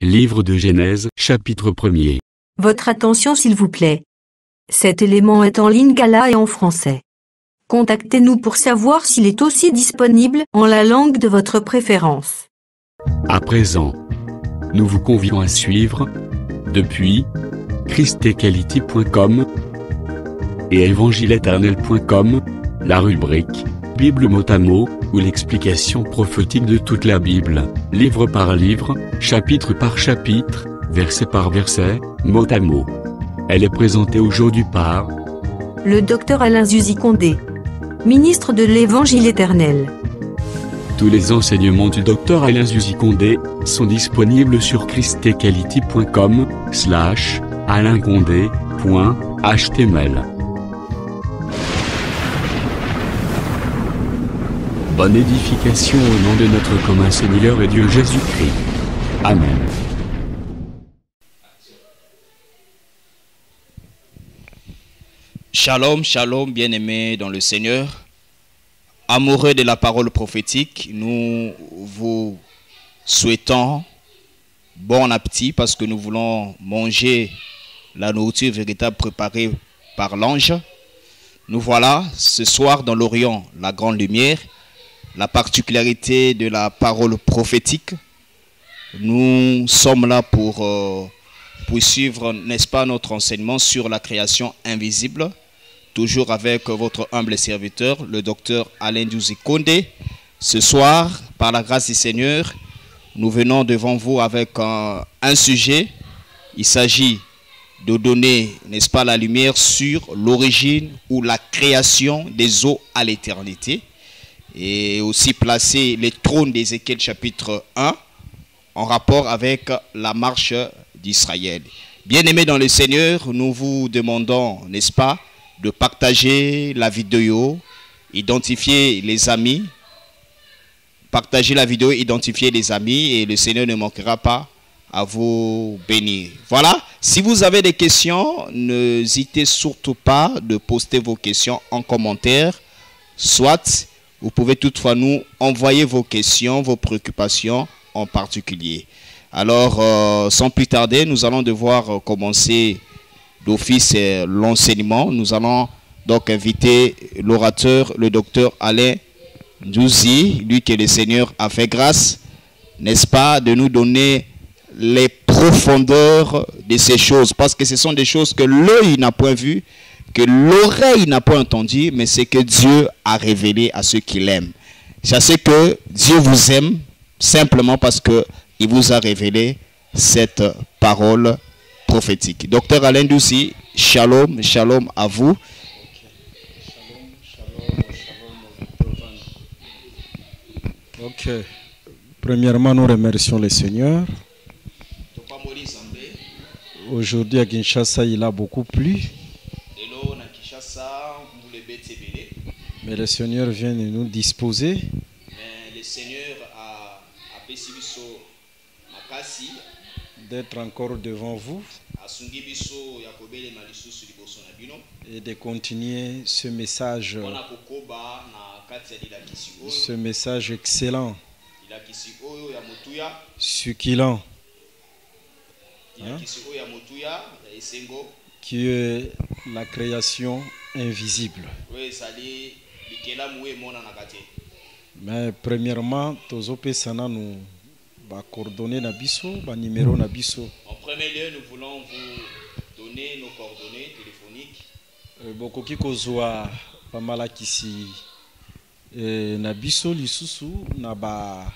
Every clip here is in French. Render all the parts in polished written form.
Livre de Genèse, chapitre 1er. Votre attention s'il vous plaît. Cet élément est en lingala et en français. Contactez-nous pour savoir s'il est aussi disponible en la langue de votre préférence. À présent, nous vous convions à suivre, depuis christequality.com et evangileeternel.com, la rubrique Bible mot à mot, ou l'explication prophétique de toute la Bible, livre par livre, chapitre par chapitre, verset par verset, mot à mot. Elle est présentée aujourd'hui par le Dr Alain Zuzi Condé, ministre de l'Évangile éternel. Tous les enseignements du Dr Alain Zuzi Condé sont disponibles sur christequality.com/alaincondé.html. Bonne édification au nom de notre commun Seigneur et Dieu Jésus-Christ. Amen. Shalom, shalom, bien-aimés dans le Seigneur. Amoureux de la parole prophétique, nous vous souhaitons bon appétit parce que nous voulons manger la nourriture véritable préparée par l'ange. Nous voilà ce soir dans l'Orient, la grande lumière. La particularité de la parole prophétique, nous sommes là pour suivre, n'est-ce pas, notre enseignement sur la création invisible, toujours avec votre humble serviteur, le docteur Alain Zuzi Condé. Ce soir, par la grâce du Seigneur, nous venons devant vous avec un sujet. Il s'agit de donner, n'est-ce pas, la lumière sur l'origine ou la création des eaux à l'éternité. Et aussi placer les trônes d'Ézéchiel chapitre 1 en rapport avec la marche d'Israël. Bien-aimés dans le Seigneur, nous vous demandons, n'est-ce pas, de partager la vidéo, identifier les amis, partager la vidéo, identifier les amis et le Seigneur ne manquera pas à vous bénir. Voilà, si vous avez des questions, n'hésitez surtout pas de poster vos questions en commentaire, soit vous pouvez toutefois nous envoyer vos questions, vos préoccupations en particulier. Alors, sans plus tarder, nous allons devoir commencer d'office l'enseignement. Nous allons donc inviter l'orateur, le docteur Alain Zuzi, lui que le Seigneur a fait grâce, n'est-ce pas, de nous donner les profondeurs de ces choses. Parce que ce sont des choses que l'œil n'a point vues, que l'oreille n'a pas entendu, mais c'est que Dieu a révélé à ceux qui l'aiment. Sachez que Dieu vous aime simplement parce qu'il vous a révélé cette parole prophétique. Docteur Alain Zuzi, shalom, shalom à vous. Ok. Premièrement, nous remercions le Seigneur. Aujourd'hui à Kinshasa, il a beaucoup plu. Mais le Seigneur vient de nous disposer. Mais le Seigneur a d'être encore devant vous et de continuer ce message excellent, succulent, hein, qui est la création invisible. Mais premièrement, tozopesana nous ba coordonnées na biso, ba numéro na biso. En premier lieu, nous voulons vous donner nos coordonnées téléphoniques. Bokoki kozwa ba malakisi na biso lisusu na ba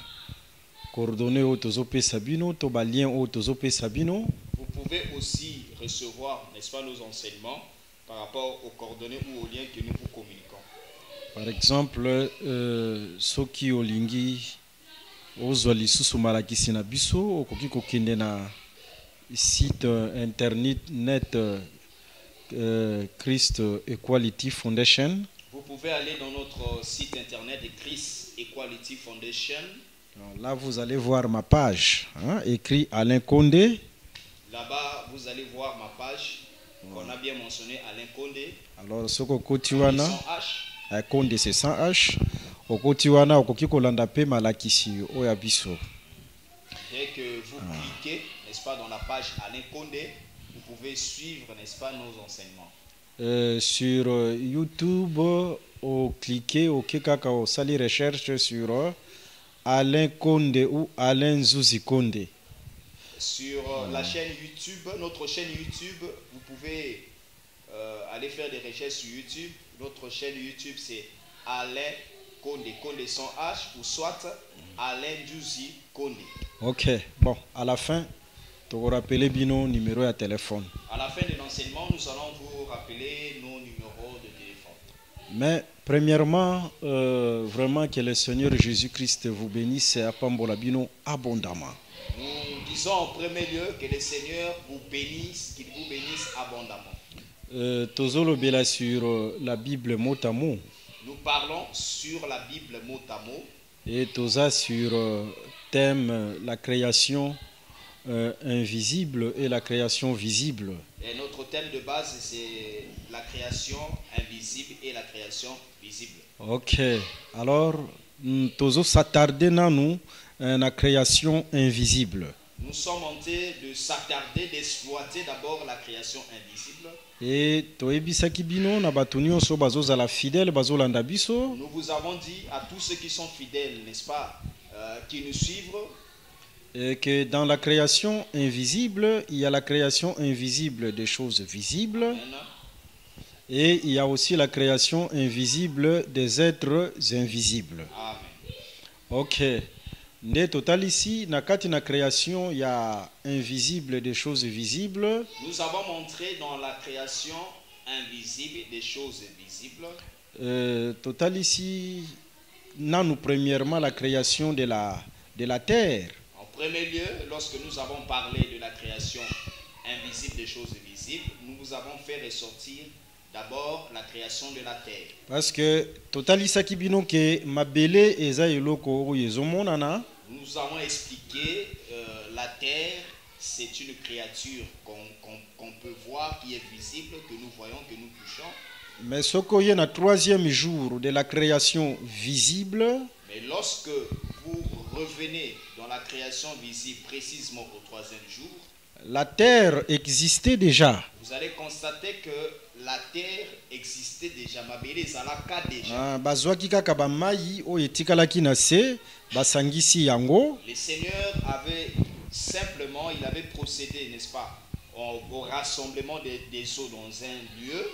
coordonnées o tozopesa bino to ba lien o tozopesa bino. Vous pouvez aussi recevoir, n'est-ce pas, nos enseignements par rapport aux coordonnées ou aux liens que nous vous communiquons. Par exemple, soki olingi ozwa lisusu malakisi na biso okoki kokende na site internet Christ Equality Foundation. Vous pouvez aller dans notre site internet de Christ Equality Foundation. Là, vous allez voir ma page, hein, écrit Alain Condé. Là-bas, vous allez voir ma page qu'on a bien mentionné, Alain Condé. Alors, ce que Kotiwana, Condé c'est sans H. Okotiwana okoki kolanda pe malakisi oya biso. Dès que vous cliquez, n'est-ce pas, dans la page Alain Condé, vous pouvez suivre, n'est-ce pas, nos enseignements. Sur YouTube, au cliquez, au kekaka, au sali recherche sur Alain Condé ou Alain Zouzi Condé. Sur la chaîne YouTube, notre chaîne YouTube, vous pouvez aller faire des recherches sur YouTube. Notre chaîne YouTube, c'est Alain Condé, Condé sans H, ou soit Alain Zouzi Condé. Ok, bon, à la fin, tu vas rappeler Bino numéro de téléphone. À la fin de l'enseignement, nous allons vous rappeler nos numéros de téléphone. Mais premièrement, vraiment que le Seigneur Jésus-Christ vous bénisse à Pambola Bino abondamment. Nous disons en premier lieu que le Seigneur vous bénisse, qu'il vous bénisse abondamment. Tozolo Bela sur la Bible mot à mot. Nous parlons sur la Bible mot à mot. Et Toza sur thème la création invisible et la création visible. Et notre thème de base, c'est la création invisible et la création visible. Ok, alors Tozo s'attarder dans nous la création invisible. Nous sommes en train de s'attarder, d'exploiter d'abord la création invisible. Et toebisaki bino na batuni oso bazoza la fidèle bazolanda biso. Nous vous avons dit à tous ceux qui sont fidèles, n'est-ce pas, qui nous suivent, Et que dans la création invisible, il y a la création invisible des choses visibles. Et il y a aussi la création invisible des êtres invisibles. Amen. Ok. Nde total ici, nakati na création, il y a invisible des choses visibles. Nous avons montré dans la création invisible des choses visibles. Total ici, nous premièrement la création de la terre. En premier lieu, lorsque nous avons parlé de la création invisible des choses visibles, nous vous avons fait ressortir d'abord la création de la terre. Parce que total ici kibino ke mabele eza eloko oyezo monana. Nous avons expliqué la terre, c'est une créature qu'on peut voir, qui est visible, que nous voyons, que nous touchons. Mais ce qu'il y a le troisième jour de la création visible, mais lorsque vous revenez dans la création visible, précisément au troisième jour, la terre existait déjà. Vous allez constater que la terre existait déjà. Mabele zalaka déjà. Bazwaki kaka ba mai o etikalaki na se, basangisi yango. Le Seigneur avait simplement, il avait procédé, n'est-ce pas, au rassemblement des eaux dans un lieu.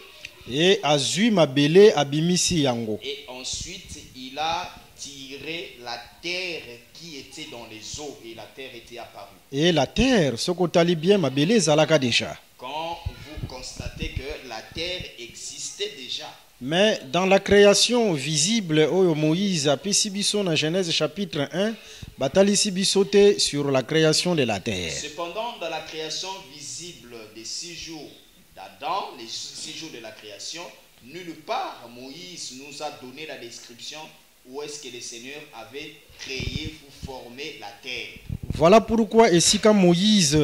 Et azui mabele abimisi yango. Et ensuite, il a tiré la terre qui était dans les eaux et la terre était apparue. Et la terre, ce qu'on t'a bien mabele zalaka déjà. Quand vous constatez que la terre existait déjà. Mais dans la création visible, Moïse a Pisibiso dans Genèse chapitre 1, Batalisi bisote sur la création de la terre. Cependant, dans la création visible des 6 jours d'Adam, les 6 jours de la création, nulle part Moïse nous a donné la description où est-ce que le Seigneur avait créé ou formé la terre. Voilà pourquoi, et si quand Moïse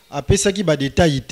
a pesaki ba détail,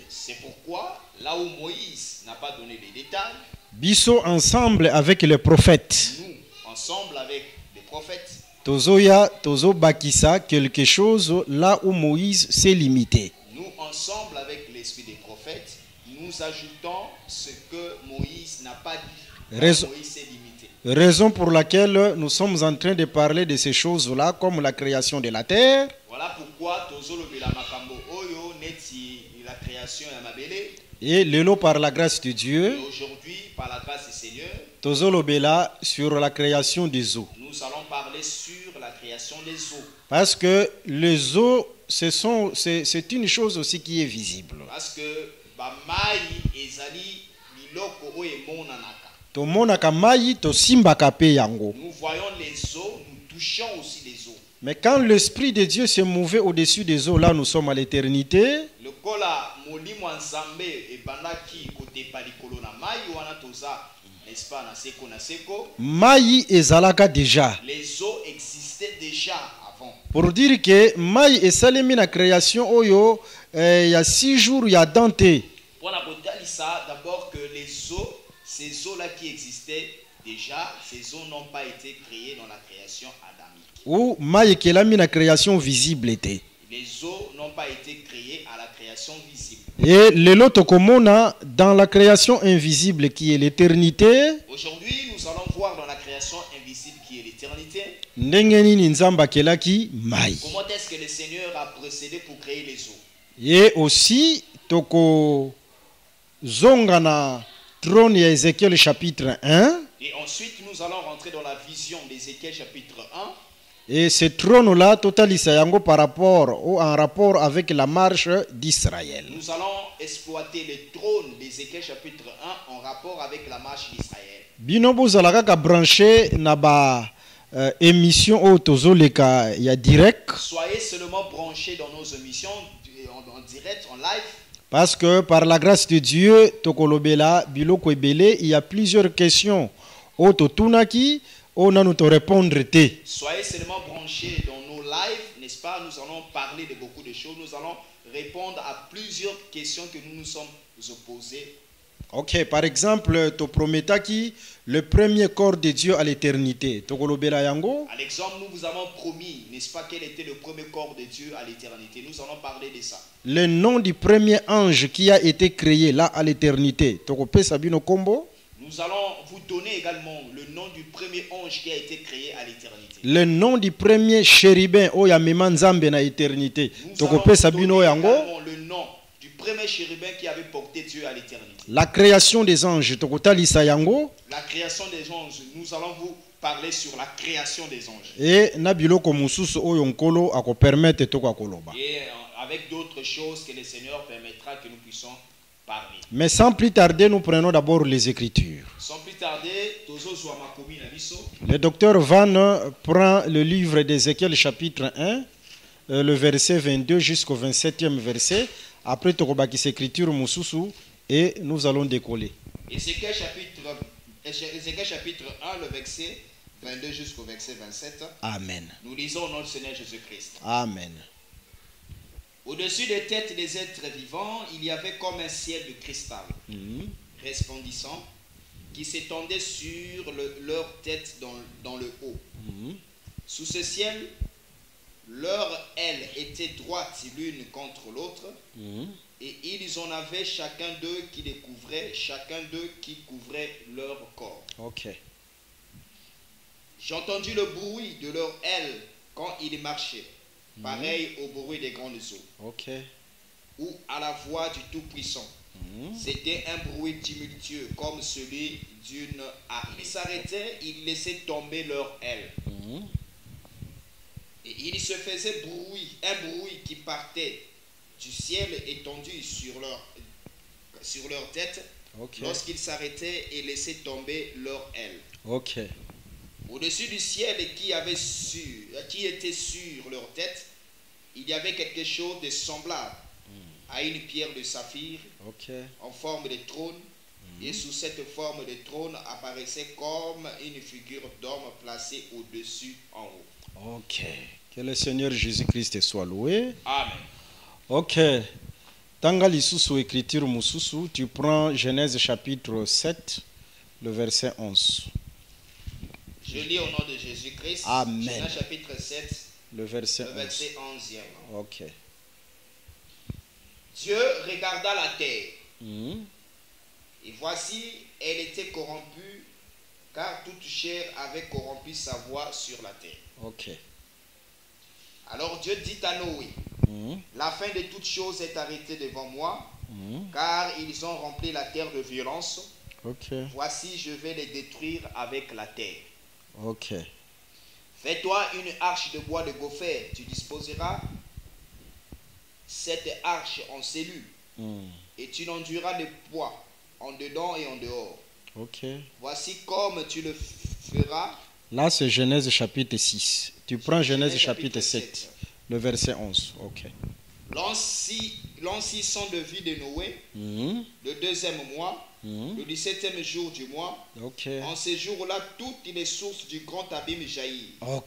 c'est pourquoi, là où Moïse n'a pas donné les détails, Biso ensemble avec les prophètes. Nous, ensemble avec les prophètes. Tozoya, Tozo Bakisa, quelque chose là où Moïse s'est limité. Nous, ensemble avec l'esprit des prophètes, nous ajoutons ce que Moïse n'a pas dit. Moïse s'est limité. Raison pour laquelle nous sommes en train de parler de ces choses-là, comme la création de la terre. Voilà pourquoi Tozolo Bela Makambo Oyo Neti, la création ya Mabele. Et l'élo par la grâce de Dieu. Et aujourd'hui, par la grâce du Seigneur, Tozolo Bela sur la création des eaux. Nous allons parler sur la création des eaux. Parce que les eaux, c'est une chose aussi qui est visible. Parce que Bamai ezali biloko oyo emonanaka. Tomonaka mai tosimbaka pe yango. Nous voyons les eaux, nous touchons aussi les eaux. Mais quand l'Esprit de Dieu s'est mouvé au-dessus des eaux, là nous sommes à l'éternité. Le kola molimo nzambe ebandaki kotepa likolo na mai wana toza, n'est-ce pas, na seko. Mai ezalaka déjà. Les eaux existaient déjà avant. Pour dire que mai esalemi na création oyo il y a 6 jours il y a Dante. Pour la ça d'abord que les eaux, ces eaux-là qui existaient déjà, ces eaux n'ont pas été créées dans la création adamique. Ou mai kelami na création visible était. Les eaux n'ont pas été créées à la création visible. Et lelo tokomona dans la création invisible qui est l'éternité. Aujourd'hui, nous allons voir dans la création invisible qui est l'éternité. Ndenge nini nzambe akelaki mai. Comment est-ce que le Seigneur a procédé pour créer les eaux? Et aussi toko zonga na trône ya Ézéchiel chapitre 1. Et ensuite, nous allons rentrer dans la vision d'Ézéchiel chapitre 1. Et ce trône-là, totalisa yango par rapport ou en rapport avec la marche d'Israël. Nous allons exploiter le trône d'Ézéchiel chapitre 1 en rapport avec la marche d'Israël. Bino bozalaka ka branché na ba émission o tozoleka ya direct. Soyez seulement branchés dans nos émissions en direct, en live. Parce que par la grâce de Dieu, tokolobela biloko ebele, il y a plusieurs questions o totunaki. On a nous te répondre te. Soyez seulement branchés dans nos lives, n'est-ce pas? Nous allons parler de beaucoup de choses. Nous allons répondre à plusieurs questions que nous nous sommes opposées. Ok, par exemple, to prometaki le premier corps de Dieu à l'éternité. Tokolobela yango. À l'exemple, nous vous avons promis, n'est-ce pas, quel était le premier corps de Dieu à l'éternité. Nous allons parler de ça. Le nom du premier ange qui a été créé là à l'éternité. Tokope sabino kombo. Nous allons vous donner également le nom du premier ange qui a été créé à l'éternité. Le nom du premier chérubin oya memanzambe na éternité. Nous allons donner également le nom du premier chérubin qui avait porté Dieu à l'éternité. La création des anges. Tokotalisa yango. La création des anges. Nous allons vous parler sur la création des anges. Et nabiloko mususu oyo nkolo ako permettre toko akoloba. Et avec d'autres choses que le Seigneur permettra que nous puissions parler. Mais sans plus tarder, nous prenons d'abord les Écritures. Sans plus tarder, le docteur Van prend le livre d'Ézéchiel chapitre 1, le verset 22 jusqu'au 27e verset. Après, tu as Écriture Moussousou et nous allons décoller. Ézéchiel chapitre 1, le verset 22 jusqu'au verset 27. Amen. Nous lisons au nom du Seigneur Jésus-Christ. Amen. Au-dessus des têtes des êtres vivants, il y avait comme un ciel de cristal, resplendissant, qui s'étendait sur leur tête dans le haut. Sous ce ciel, leurs ailes étaient droites l'une contre l'autre, et ils en avaient chacun d'eux qui les couvrait, chacun d'eux qui couvrait leur corps. Ok. J'ai entendu le bruit de leurs ailes quand ils marchaient, pareil au bruit des grandes eaux, ou à la voix du Tout-Puissant. C'était un bruit tumultueux comme celui d'une armée. Ils s'arrêtaient, ils laissaient tomber leurs ailes. Et il se faisait un bruit qui partait du ciel étendu sur leur tête lorsqu'ils s'arrêtaient et laissaient tomber leurs ailes. Au-dessus du ciel qui était sur leur tête, il y avait quelque chose de semblable à une pierre de saphir en forme de trône. Et sous cette forme de trône apparaissait comme une figure d'homme placée au-dessus en haut. Ok. Que le Seigneur Jésus-Christ soit loué. Amen. Ok. Tanga lisusu écriture mususu, tu prends Genèse chapitre 7, le verset 11. Je lis au nom de Jésus-Christ. Amen. Genèse chapitre 7, le verset 11e. Ok. Dieu regarda la terre. Et voici, elle était corrompue, car toute chair avait corrompu sa voix sur la terre. Ok. Alors Dieu dit à Noé, la fin de toutes choses est arrêtée devant moi, car ils ont rempli la terre de violence. Voici, je vais les détruire avec la terre. Fais-toi une arche de bois de gopher. Tu disposeras cette arche en cellules, et tu n'enduras le poids en dedans et en dehors. Voici comme tu le feras. Là, c'est Genèse chapitre 6. Tu prends Genèse chapitre 7, le verset 11. L'an 600 de vie de Noé, le 2e mois, le 17e jour du mois. En ce jour-là, toutes les sources du grand abîme jaillirent.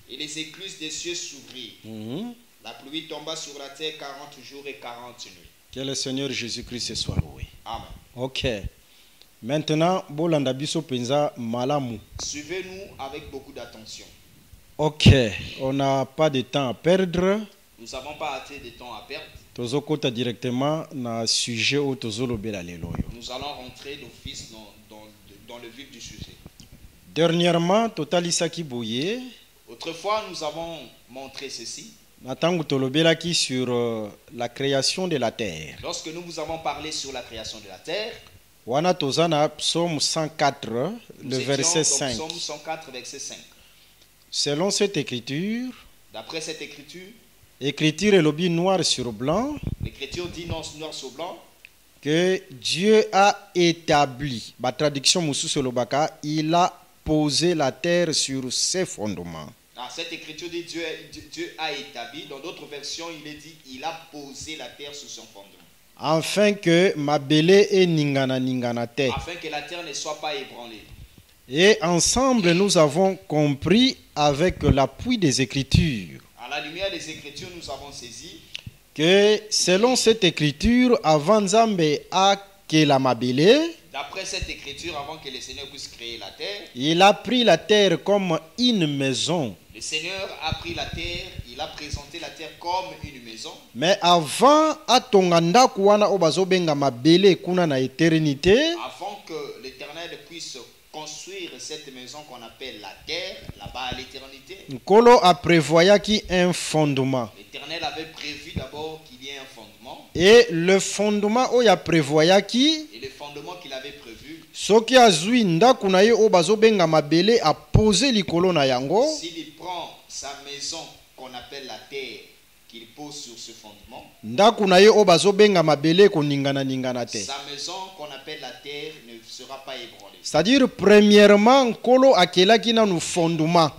Et les écluses des cieux s'ouvrirent. La pluie tomba sur la terre 40 jours et 40 nuits. Que le Seigneur Jésus-Christ soit loué. Amen. Maintenant, bolanda biso penza malamu. Suivez-nous avec beaucoup d'attention. On n'a pas de temps à perdre. Nous n'avons pas assez de temps à perdre. tozokota directement na sujet oyo tozolobela lelo oyo. Nous allons rentrer d'office dans le vif du sujet. Dernièrement totalisaki boye Autrefois, nous avons montré ceci. na ntango tolobelaki sur la création de la terre. Lorsque nous vous avons parlé sur la création de la terre, Wana toza na psaume 104 le nous verset étions dans 5. Psaume 104, verset 5. Selon cette écriture, D'après cette écriture, écriture elobi noir sur blanc l'écriture dit noir sur blanc que Dieu a établi, la traduction mosusu elobaka, il a posé la terre sur ses fondements. Cette écriture dit Dieu a établi. Dans d'autres versions, il est dit il a posé la terre sur son fondement. Afin que mabele et ningana te. Afin que la terre ne soit pas ébranlée. Et ensemble, nous avons compris avec l'appui des Écritures À la lumière des Écritures, nous avons saisi que selon cette écriture, avant Nzambe a que la mabele, d'après cette écriture, avant que le Seigneur puisse créer la terre, il a pris la terre comme une maison. le Seigneur a pris la terre, il a présenté la terre comme une maison. Mais avant atonga ndaku wana o bazobenga mabele kuna na éternité, Avant que l'Éternel puisse construire cette maison qu'on appelle la terre, là-bas à l'éternité, Nkolo a prévoyaki un fondement. l'Éternel avait prévu d'abord qu'il y ait un fondement. Et le fondement oya prévoyaki Et le fondement qu'il avait prévu, soki azwi ndaku na ye o bazobenga mabele a posé likolo na yango, s'il prend sa maison qu'on appelle la terre, qu'il pose sur ce fondement, ndaku na ye o bazobenga mabele koningana te. sa maison qu'on appelle la terre ne sera pas ébranlée. C'est-à-dire premièrement Nkolo akelaki na nous fondement.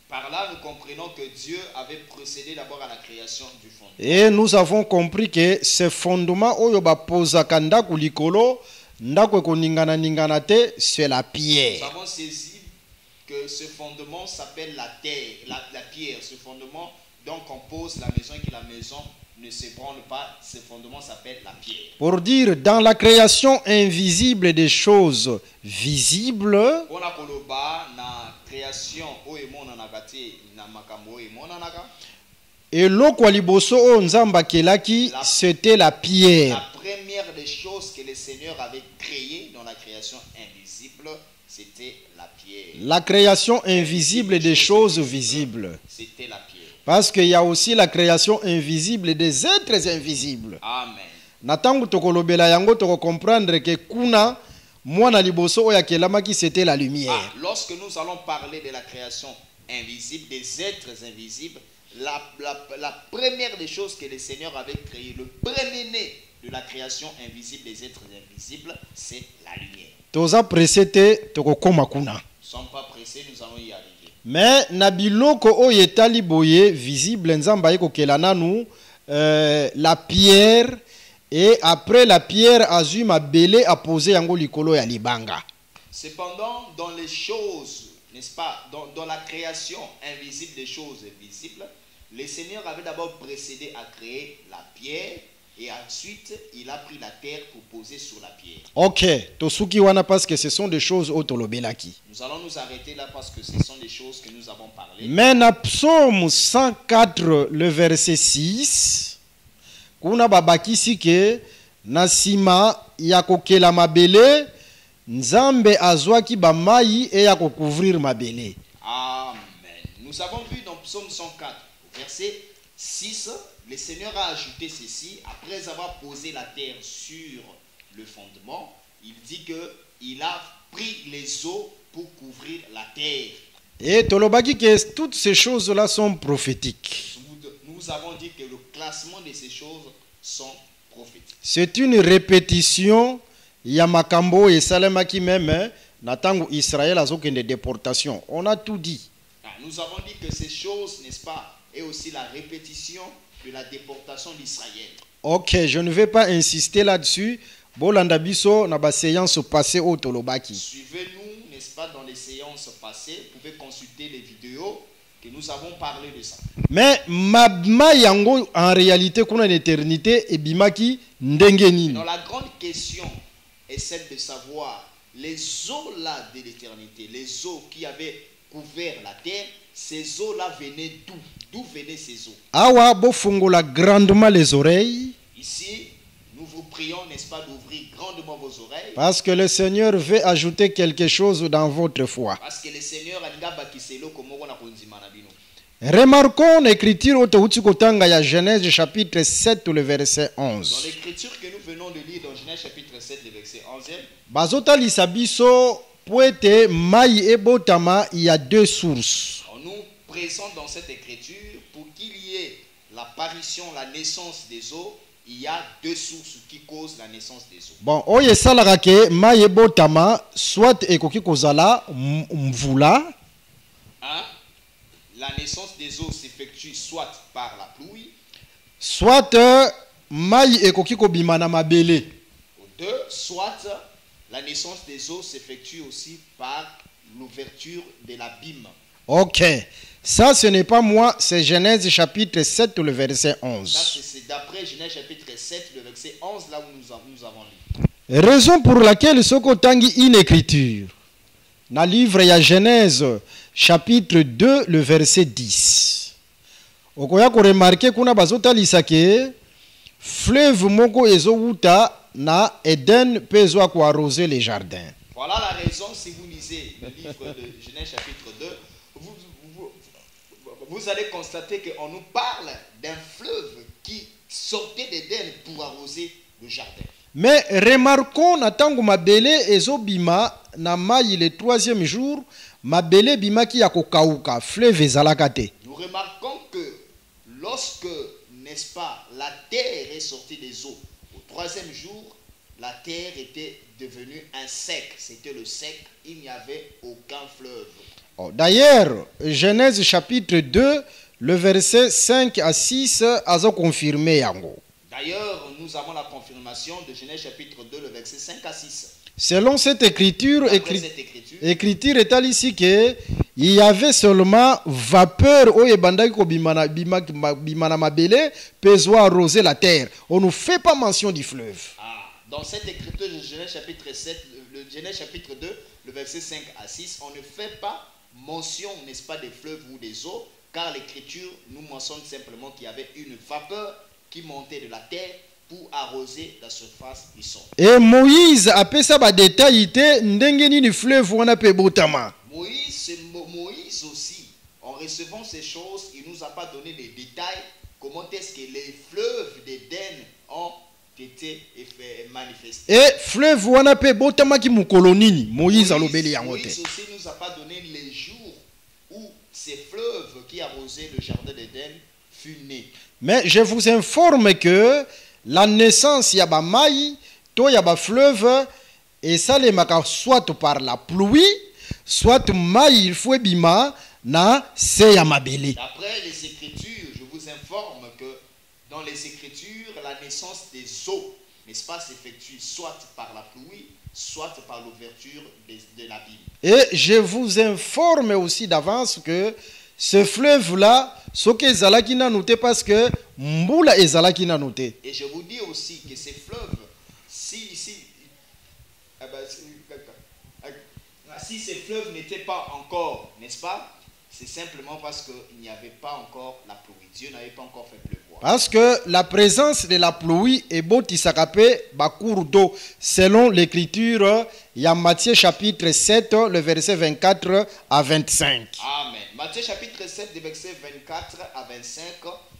Par là, nous comprenons que Dieu avait procédé d'abord à la création du fondement. Et nous avons compris que ce fondement oyo bapozaka ndaku likolo ndaku ekoningana te, c'est la Nous pierre. avons saisi que ce fondement s'appelle la terre, la pierre. Ce fondement, donc on pose la maison et que la maison ne s'ébranle pas. Ce fondement s'appelle la pierre. Pour dire, dans la création invisible des choses visibles, On a koloba na création oemonanaka te na makambo oemonanaka. eloko ya liboso oyo Nzambe akelaki, c'était la pierre. La première des choses que le Seigneur avait créées dans la création invisible, c'était la pierre. La création invisible des choses visibles. C'était la pierre. Parce qu'il y a aussi la création invisible des êtres invisibles. Amen. Na tango tokolobela yango toko comprendre que kuna mwana liboso oyo akelamaki c'était la lumière. Lorsque nous allons parler de la création invisible, des êtres invisibles, la première des choses que le Seigneur avait créé, le premier-né de la création invisible des êtres invisibles, c'est la lumière. Toza pressé te tokokoma kuna. Nous ne sommes pas pressés, nous allons y arriver. Mais na biloko oyo etali boye visible Nzambe ayekokela nanu la pierre, et après la pierre azwi mabele a posé yango likolo ya libanga. Cependant, dans les choses, n'est-ce pas, dans la création invisible des choses visibles, le Seigneur avait d'abord précédé à créer la pierre, et ensuite il a pris la terre pour poser sur la pierre. Ok, tosuki wana parce que ce sont des choses otolobelaki. Nous allons nous arrêter là parce que ce sont des choses que nous avons parlé. Mais na psaume 104 le verset 6, kuna babakisi ke na sima ya kokela mabele Nzambe azwaki bamayi e ya kocouvrir mabele. Amen. Nous avons vu dans psaume 104 verset 6, le Seigneur a ajouté ceci, après avoir posé la terre sur le fondement, il dit que il a pris les eaux pour couvrir la terre. Et tolobaki que toutes ces choses-là sont prophétiques. Nous avons dit que le classement de ces choses sont prophétiques. C'est une répétition ya makambo esalemaki même na tango Israël azokende déportation. On a tout dit. Nous avons dit que ces choses, n'est-ce pas, est aussi la répétition de la déportation d'Israël. Ok, je ne vais pas insister là-dessus. Bolanda biso na ba séance passée au tolobaki. Suivez-nous, n'est-ce pas, dans les séances passées. Vous pouvez consulter les vidéos que nous avons parlé de ça. Mais ma yango en réalité kuna l'éternité ebimaki ndenge nini. Donc la grande question est celle de savoir les eaux là de l'éternité, les eaux qui avaient couvert la terre, ces eaux-là venaient d'où? D'où venaient ces eaux? Awa bofungola grandement les oreilles. Ici, nous vous prions, n'est-ce pas, d'ouvrir grandement vos oreilles. Parce que le Seigneur veut ajouter quelque chose dans votre foi. Parce que le Seigneur a dit bakiselo komoko na konzima na bino. Remarquons l'écriture au ya Genèse chapitre 7 le verset 11. Dans l'écriture que nous venons de lire dans Genèse chapitre 7 le verset 11. Bazota lisabiso poete mai ebotama, il y a deux sources. On nous présente dans cette écriture pour qu'il y ait l'apparition, la naissance des eaux. Il y a deux sources qui causent la naissance des eaux. Bon, oye salaka ke mai ebotama soit ekoki kozala mvula. Un, la naissance des eaux s'effectue soit par la pluie, soit mai ekoki kobima na mabele. ou deux, soit la naissance des eaux s'effectue aussi par l'ouverture de l'abîme. Ok, ça ce n'est pas moi, c'est Genèse chapitre 7 le verset 11. Ça c'est d'après Genèse chapitre 7 le verset 11 là où nous avons lu. Raison pour laquelle sokotangi une écriture na livre ya Genèse chapitre 2 le verset 10. Okoya ko remarquer kuna bazotalisa ke fleuve moko ezowuta na Eden pezo ko arroser les jardins. Voilà la raison, si vous lisez le livre de Genèse chapitre 2, vous allez constater qu'on nous parle d'un fleuve qui sortait d'Éden pour arroser le jardin. Mais remarquons na tango mabele ezobima na mai le troisième jour, mabele bima ki ya kokauka, fleuve ezalakate. Nous remarquons que lorsque, n'est-ce pas, la terre est sortie des eaux, au troisième jour, la terre était devenue un sec. C'était le sec, il n'y avait aucun fleuve. Oh, d'ailleurs, Genèse chapitre 2, le verset 5 à 6 a confirmé yango. D'ailleurs, nous avons la confirmation de Genèse chapitre 2, le verset 5 à 6. Selon cette écriture, écriture est ici que il y avait seulement vapeur au ebandaki ko bimana mabele peso arroser la terre. On ne fait pas mention du fleuve. Dans cette écriture de Genèse chapitre 7, le Genèse chapitre 2, le verset 5 à 6, on ne fait pas mention, n'est-ce pas, des fleuves ou des eaux, car l'écriture nous mentionne simplement qu'il y avait une vapeur qui montait de la terre pour arroser la surface du sol. Et Moïse a fait ça ba détail te ndenge nini fleuve wana pe botama. Moïse aussi, en recevant ces choses, il nous a pas donné les détails comment est-ce que les fleuves d'Éden ont été manifestés. Et fleuve wana pe botama ki mukolo nini Moïse alobeli yango te. Moïse aussi nous a pas donné les jours où ces fleuves qui arrosaient le jardin d'Éden furent nés. Mais je vous informe que la naissance yaba mai to yaba fleuve et ça les maka soit par la pluie, soit mai il faut bima na se ya mabele. D'après les écritures, je vous informe que dans les écritures, la naissance des eaux, n'est-ce pas, s'effectue soit par la pluie, soit par l'ouverture de l'abîme. Et je vous informe aussi d'avance que ce fleuve-là, ce que ezalaki na noté parce que mbula ezalaki na noté. Et je vous dis aussi que ces fleuves, si ces fleuves n'étaient pas encore, n'est-ce pas, c'est simplement parce qu'il n'y avait pas encore la pluie. Dieu n'avait pas encore fait pleuvoir. Parce que la présence de la pluie est botisakape bakour d'eau selon l'écriture il y a Matthieu chapitre 7 le verset 24 à 25. Amen. Matthieu chapitre 7 le verset 24 à 25,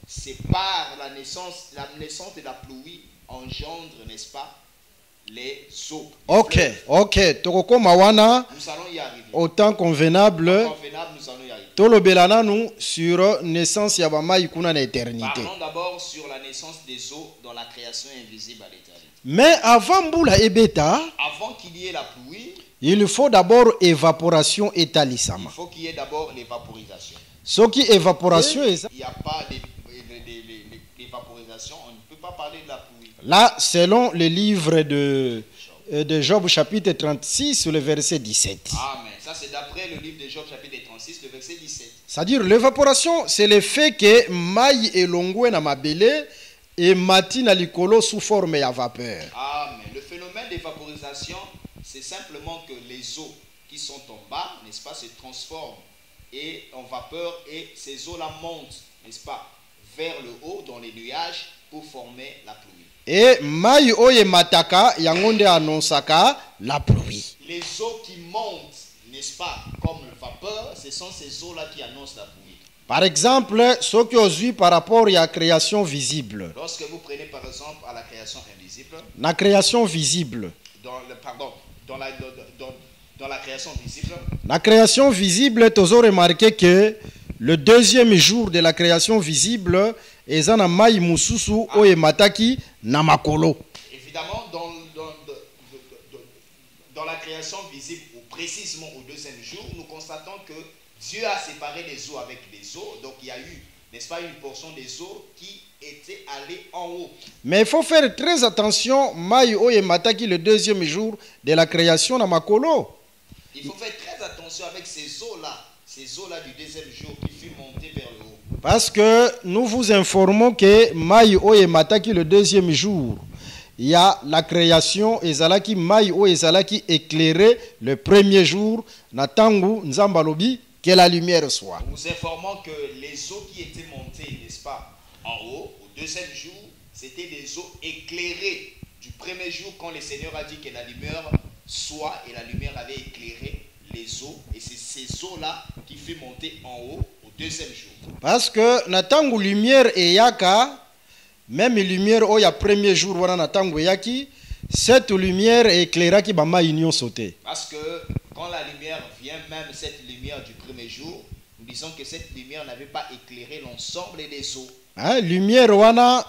c'est par la naissance de la pluie engendre, n'est-ce pas, les eaux. Ok, tokokoma wana nous allons y arriver. Au temps convenable, nous allons y arriver. Tolobelana nous sur naissance ya bama ikuna na éternité. Parlons d'abord sur la naissance des eaux dans la création invisible à l'éternité. Mais avant mbula ebeta, avant qu'il y ait la pluie, il faut d'abord évaporation et talisama. Il faut qu'il y ait d'abord l'évaporisation. Ce qui évaporation il n'y a pas d'évaporisation, on ne peut pas parler de la pluie. Là, selon le livre de Job chapitre 36, le verset 17. Amen. Ça c'est d'après le livre de Job chapitre 36, le verset 17. C'est-à-dire l'évaporation, c'est le fait que maï et longwe na mabele et matina likolo sous forme ya vapeur. Amen. Le phénomène d'évaporisation, c'est simplement que les eaux qui sont en bas, n'est-ce pas, se transforment et en vapeur, et ces eaux-là montent, n'est-ce pas, vers le haut dans les nuages pour former la pluie. Et mai oye mataka yangonde annonsaka la pluie. Les eaux qui montent, n'est-ce pas, comme le vapeur, ce sont ces eaux-là qui annoncent la pluie. Par exemple, ce que vous vu par rapport à la création visible. Lorsque vous prenez par exemple à la création invisible, La création visible. dans la création visible, La création visible, tu as remarqué que le deuxième jour de la création visible, ezana mai mususu oye mataki na makolo. évidemment dans la création visible, ou précisément au deuxième jour, nous constatons que Dieu a séparé les eaux avec les eaux, donc il y a eu, n'est-ce pas, une portion des eaux qui était allée en haut. Mais il faut faire très attention, mai oye mataki le deuxième jour de la création na makolo. Il faut faire très attention avec ces eaux-là du deuxième jour qui fut montée vers le haut. Parce que nous vous informons que mai oye mataki le deuxième jour, il y a la création ezalaki mai oye ezalaki éclairé le premier jour na tangu nzamba lobi que la lumière soit. Nous informons que les eaux qui étaient montées, n'est-ce pas, en haut, au deuxième jour, c'était des eaux éclairées du premier jour quand le Seigneur a dit que la lumière soit, et la lumière avait éclairé les eaux, et c'est ces eaux-là qui furent montées en haut au deuxième jour. Parce que na tangu lumière eyaka, même lumière oya premier jour wana na tangu eyaki, cette lumière éclairaki ba mai nyonso te. Parce que quand la lumière vient, même cette lumière du premier jour, nous disons que cette lumière n'avait pas éclairé l'ensemble des eaux. Hein, lumière wana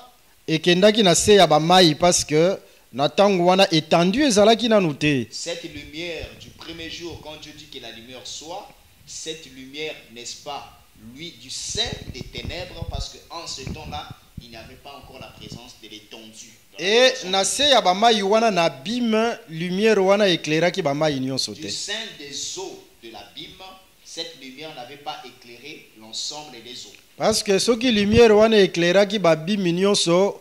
ekendaki na se ya ba mai parce que na tangu wana étendu ezalaki nanu te. Cette lumière du premier jour, quand Dieu dit que la lumière soit, cette lumière, n'est-ce pas, lui, du sein des ténèbres, parce qu'en ce temps-là, il n'y avait pas encore la présence de l'étendue. Et na se ya ba mai wana na bim lumière wana éclairaki ba mai nyonso te. Du sein des eaux de l'abîme, cette lumière n'avait pas éclairé l'ensemble des eaux. Parce que ce qui lumière wana éclairaki ba bim nyonso,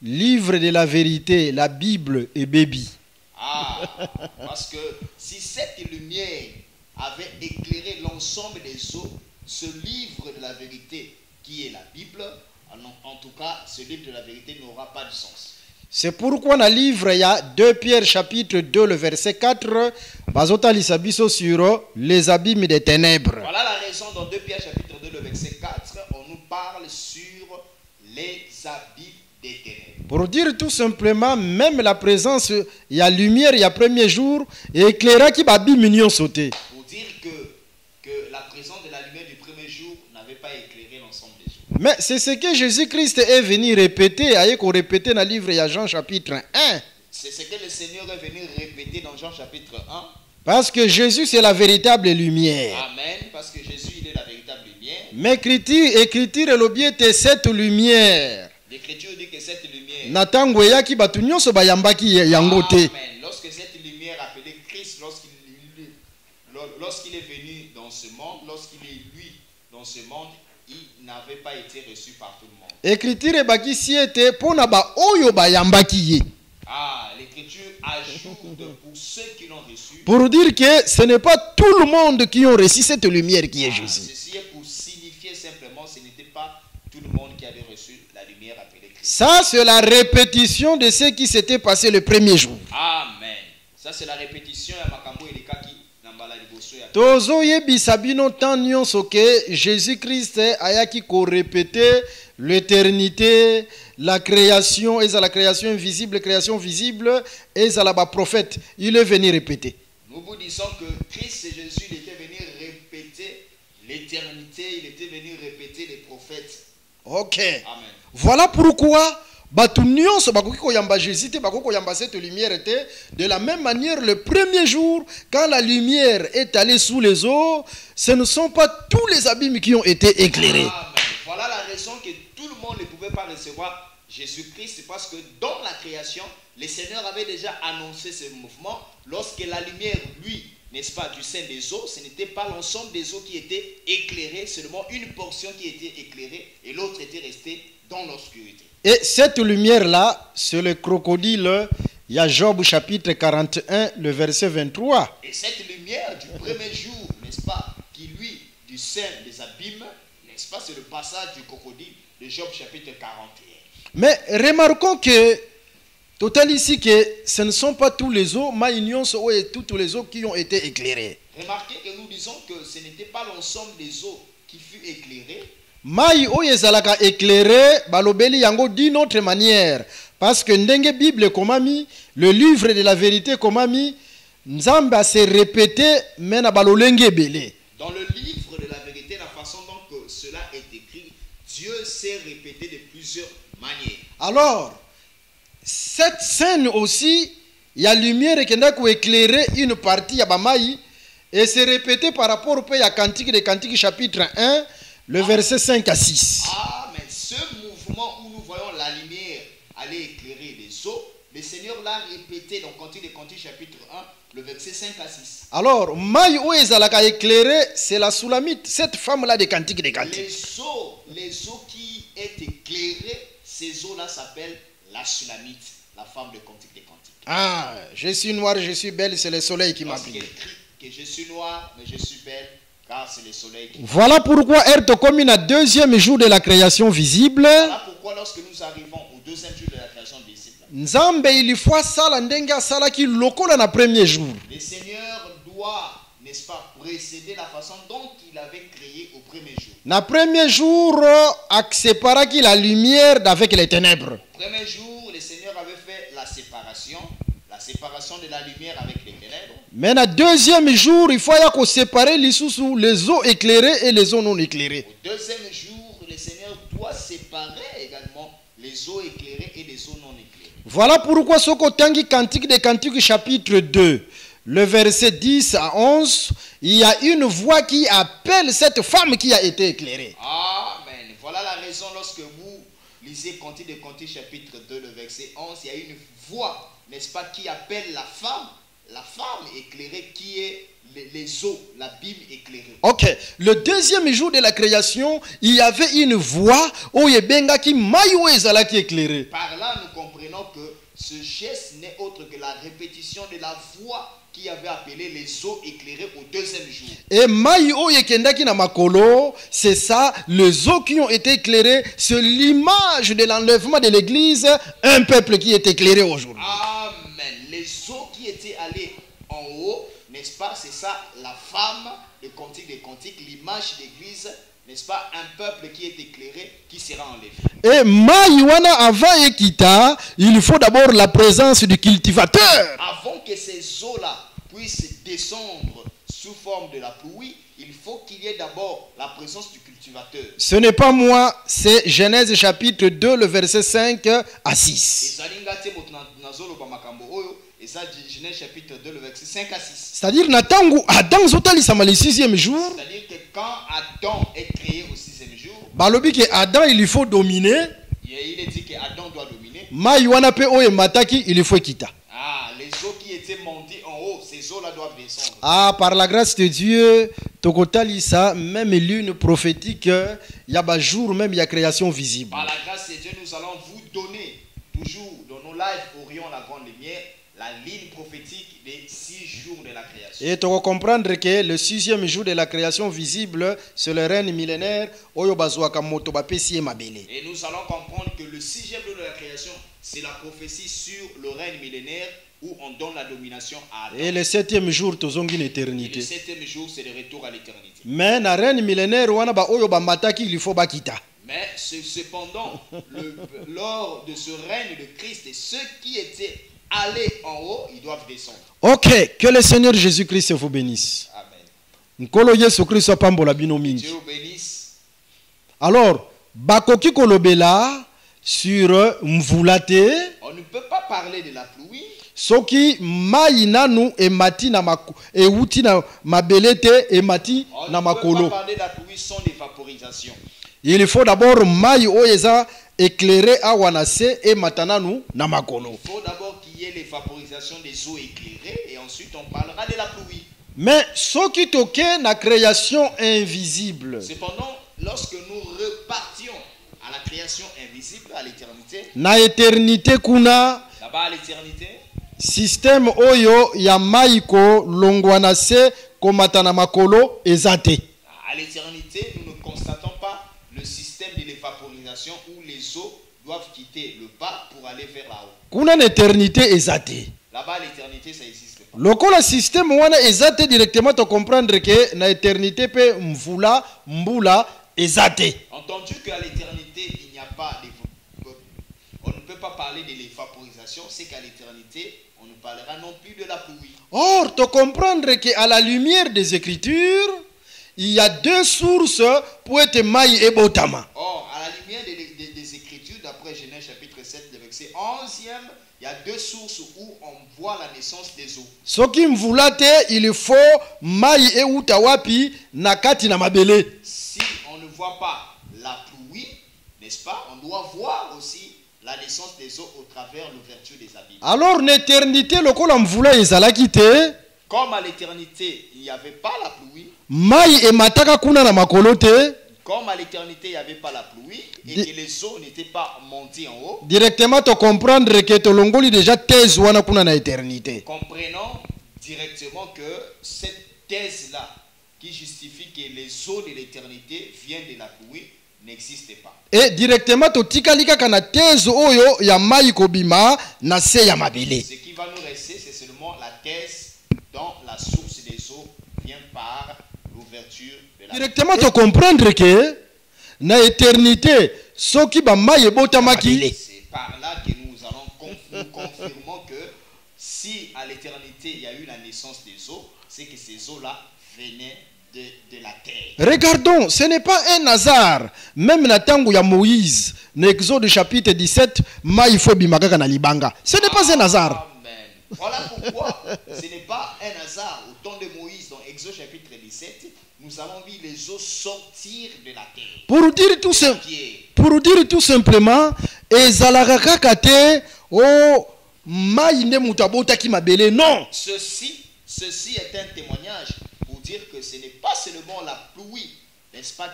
livre de la vérité, la Bible et baby. Ah, parce que si cette lumière avait éclairé l'ensemble des eaux, ce livre de la vérité qui est la Bible, en tout cas, ce livre de la vérité n'aura pas de sens. C'est pourquoi dans le livre, il y a 2 Pierre chapitre 2, le verset 4, Bazota Lisabiso sur les abîmes des ténèbres. Voilà la raison dans 2 Pierre chapitre 2, le verset 4, on nous parle sur les abîmes des ténèbres. Pour dire tout simplement, même la présence, il y a lumière, il y a premier jour, et éclaira qui va bimignon sauter. Pour dire que la présence de la lumière du premier jour n'avait pas éclairé l'ensemble des jours. Mais c'est ce que Jésus-Christ est venu répéter, aïe qu'on répétait dans le livre, il y a Jean chapitre 1. C'est ce que le Seigneur est venu répéter dans Jean chapitre 1. Parce que Jésus, c'est la véritable lumière. Amen, parce que Jésus, il est la véritable lumière. Mais écriture est l'objet de cette lumière. L'Écriture dit que cette lumière... Natango yaki batu nyonso bayambaki yango te. Amen. Lorsque cette lumière appelée Christ, lorsqu'il est venu dans ce monde, lorsqu'il est lui dans ce monde, il n'avait pas été reçu par tout le monde. Écriture ebaki siete pona ba oyo bayambaki ye. Ah, l'Écriture ajoute pour ceux qui l'ont reçu. Pour dire que ce n'est pas tout le monde qui ont reçu cette lumière qui est Jésus. Ceci est pour signifier simplement, ce n'était pas tout le monde qui avait reçu la lumière appelée Christ. Ça, c'est la répétition de ce qui s'était passé le premier jour. Amen. Ça, c'est la répétition ya makambo elekaki na mbala liboso ya. Tozo yebisa bino tant nyonso ke Jésus-Christ ayaki ko répéter l'éternité, la création, et la création invisible, et la prophète. Il est venu répéter. Nous vous disons que Christ et Jésus, il était venu répéter l'éternité, il était venu répéter les prophètes. Ok. Amen. Voilà pourquoi batu nyonso bakoki koyamba Jésus te bakoki koyamba cette lumière te. De la même manière, le premier jour, quand la lumière est allée sous les eaux, ce ne sont pas tous les abîmes qui ont été éclairés. Amen. Voilà la raison que tout le monde ne pouvait pas recevoir Jésus-Christ, parce que dans la création, le Seigneur avait déjà annoncé ce mouvement. Lorsque la lumière, lui, n'est-ce pas, du sein des eaux, ce n'était pas l'ensemble des eaux qui étaient éclairées, seulement une portion qui était éclairée et l'autre était restée dans l'obscurité. Et cette lumière-là, c'est le crocodile. Il y a Job chapitre 41, le verset 23. Et cette lumière du premier jour, n'est-ce pas, qui lui, du du sein des abîmes, n'est-ce pas? C'est le passage du crocodile de Job chapitre 41. Mais remarquons que, total ici, que ce ne sont pas tous les eaux, et tous les eaux qui ont été éclairés. Remarquez que nous disons que ce n'était pas l'ensemble des eaux qui fut éclairée. Mai oyo ezalaka éclairé balobeli yango d'une autre manière, parce que ndenge Bible komami, le livre de la vérité komami, Nzamba s'est répété mena balolenge ebele. Dans le livre de la vérité, la façon dont cela est écrit, Dieu s'est répété de plusieurs manières. Alors, cette scène aussi, il y a lumière qui a éclairé une partie à Bamaï et c'est répété par rapport au pays à Cantique des Cantiques chapitre 1, le verset 5 à 6. Ah, mais ce mouvement où nous voyons la lumière aller éclairer les eaux, le Seigneur l'a répété dans Cantique des Cantiques chapitre 1, le verset 5 à 6. Alors, Maï où ezalaka éclairé, c'est la Soulamite, cette femme-là des Cantiques des Cantiques. Les eaux qui est éclairées, ces eaux-là s'appellent la Sulamite, la femme de Cantique des Cantiques. Ah, je suis noire, je suis belle, c'est le soleil qui m'a brillé. Que je suis noire, mais je suis belle, car c'est le soleil qui... Voilà pourquoi Erto comme une deuxième jour de la création visible. Voilà pourquoi lorsque nous arrivons au deuxième jour de la création visible, Nzambe il faut sala ndenga sala ki lokola na premier jour. Le Seigneur doit, n'est-ce pas, précéder la façon dont il avait créé au premier jour. Na premier jour, séparé la lumière avec les ténèbres. Au premier jour, le Seigneur avait fait la séparation de la lumière avec les ténèbres. Mais na deuxième jour, il faut y séparer les eaux éclairées et les eaux non éclairées. Au deuxième jour, le Seigneur doit séparer également les eaux éclairées et les eaux non éclairées. Voilà pourquoi ce Tangi Cantique des Cantiques chapitre 2, le verset 10 à 11, il y a une voix qui appelle cette femme qui a été éclairée. Amen. Voilà la raison lorsque vous lisez Cantique des Cantiques chapitre 2, le verset 11, il y a une voix, n'est-ce pas, qui appelle la femme éclairée qui est les eaux, l'abîme éclairé. Ok. Le deuxième jour de la création, il y avait une voix où Yebenga qui maïouezala qui éclairé. Par là, nous comprenons que ce geste n'est autre que la répétition de la voix qui avait appelé les eaux éclairées au deuxième jour. Et maïo yekendaki na makolo, c'est ça, les eaux qui ont été éclairées, c'est l'image de l'enlèvement de l'église, un peuple qui est éclairé aujourd'hui. Amen. Les eaux qui étaient allées en haut, n'est-ce pas, c'est ça, la femme, le Cantique des Cantiques, l'image d'église, n'est-ce pas, un peuple qui est éclairé, qui sera enlevé. Et maïwana avant ekita, il faut d'abord la présence du cultivateur. Avant que ces eaux-là puissent descendre sous forme de la pluie, il faut qu'il y ait d'abord la présence du cultivateur. Ce n'est pas moi, c'est Genèse chapitre 2, le verset 5 à 6. Genèse chapitre 2, le verset 5 à 6. C'est-à-dire, Adam zotalisama le sixième jour. C'est-à-dire que quand Adam est créé au sixième jour, balobi que Adam il faut dominer. Il est dit que Adam doit dominer. Maïwana pe oye mataki il faut quitter. Ah, les eaux qui étaient montées en haut, ces eaux-là doivent descendre. Ah, par la grâce de Dieu, tokotalisa même lune prophétique, il y a un jour même il y a création visible. Par la grâce de Dieu, nous allons vous donner toujours dans nos lives Orion la grande lumière la ligne prophétique des 6 jours de la création. Et tu vas comprendre que le 6e jour de la création visible, c'est le règne millénaire. Et nous allons comprendre que le 6e jour de la création, c'est la prophétie sur le règne millénaire où on donne la domination à Adam. Et le 7e jour, tu as une éternité. Le 7e jour, c'est le retour à l'éternité. Mais dans le règne millénaire, il faut quitter. Mais cependant, lors de ce règne de Christ, et ceux qui étaient allés en haut, ils doivent descendre. Ok, que le Seigneur Jésus-Christ vous bénisse. Amen. Dieu vous bénisse. Alors, bakoki kolobela sur mvulate. On ne peut pas parler de la pluie. Soki maïnanu et mati na mako et uti na mabelete et mati na makolo. On ne peut pas parler de la pluie sans l'évaporisation. Il faut d'abord maï oeza éclairé à wanase et matananu na makolo. Il faut d'abord qu'il y ait l'évaporisation des eaux éclairées et ensuite on parlera de la pluie. Mais ce qui toque na création invisible. Cependant, lorsque nous repartions à la création invisible, à l'éternité, na éternité kuna là-bas à l'éternité, système oyo ya maiko longwanase komatana makolo ezate. À l'éternité, nous ne constatons pas le système de l'évaporisation où les eaux doivent quitter le bas pour aller vers là-haut. Kuna na éternité ezate. Là-bas, l'éternité, ça n'existe pas. Lokola système wana ezate directement to comprendre que na éternité pe mvula mbula ezate. Entendu qu'à l'éternité, il n'y a pas on ne peut pas parler de l'évaporisation, c'est qu'à l'éternité, on ne parlera non plus de la pluie. Or, te comprendre qu'à la lumière des Écritures, il y a deux sources pour être maï et botama. Or, à la lumière des Écritures, d'après Genèse chapitre 7, le verset 11e, il y a deux sources où on voit la naissance des eaux. Ce qui mvulate, il faut maï et utawapi nakati na mabele. Si on ne voit pas la pluie, n'est-ce pas, on doit voir aussi la naissance des eaux au travers l'ouverture des abîmes. Alors, l'éternité, lokola mvula ezalaki te, comme à l'éternité, il n'y avait pas la pluie. Maï et mataka kuna na makolo te. Comme à l'éternité, il n'y avait pas la pluie et que les eaux n'étaient pas montées en haut. Directement, te comprendre que te longoli déjà thèse wana kuna na éternité. Comprenons directement que cette thèse-là, qui justifie que les eaux de l'éternité viennent de la pluie, n'existe pas. Et directement, to tikalika kana thèse oyo ya maï kobima na se ya mabele. Ce qui va nous rester, c'est seulement la thèse dont la source des eaux vient par l'ouverture de la Directement, te comprendre que na éternité, soki ba maï botamaki. C'est par là que nous confirmons que si à l'éternité il y a eu la naissance des eaux, c'est que ces eaux-là venaient de la terre. Regardons, ce n'est pas un hasard. Même na tango ya Moïse, dans Exode chapitre 17, maï faut bimakaka na libanga. Ce n'est pas un hasard. Amen. Voilà pourquoi ce n'est pas un hasard. Au temps de Moïse, dans Exode chapitre 17, nous avons vu les eaux sortir de la terre. Pour dire tout simplement, ezalaka kaka te o maï ne mutabota ki mabele. Non. Ceci est un témoignage pour dire que ce n'est pas seulement la pluie, n'est-ce pas,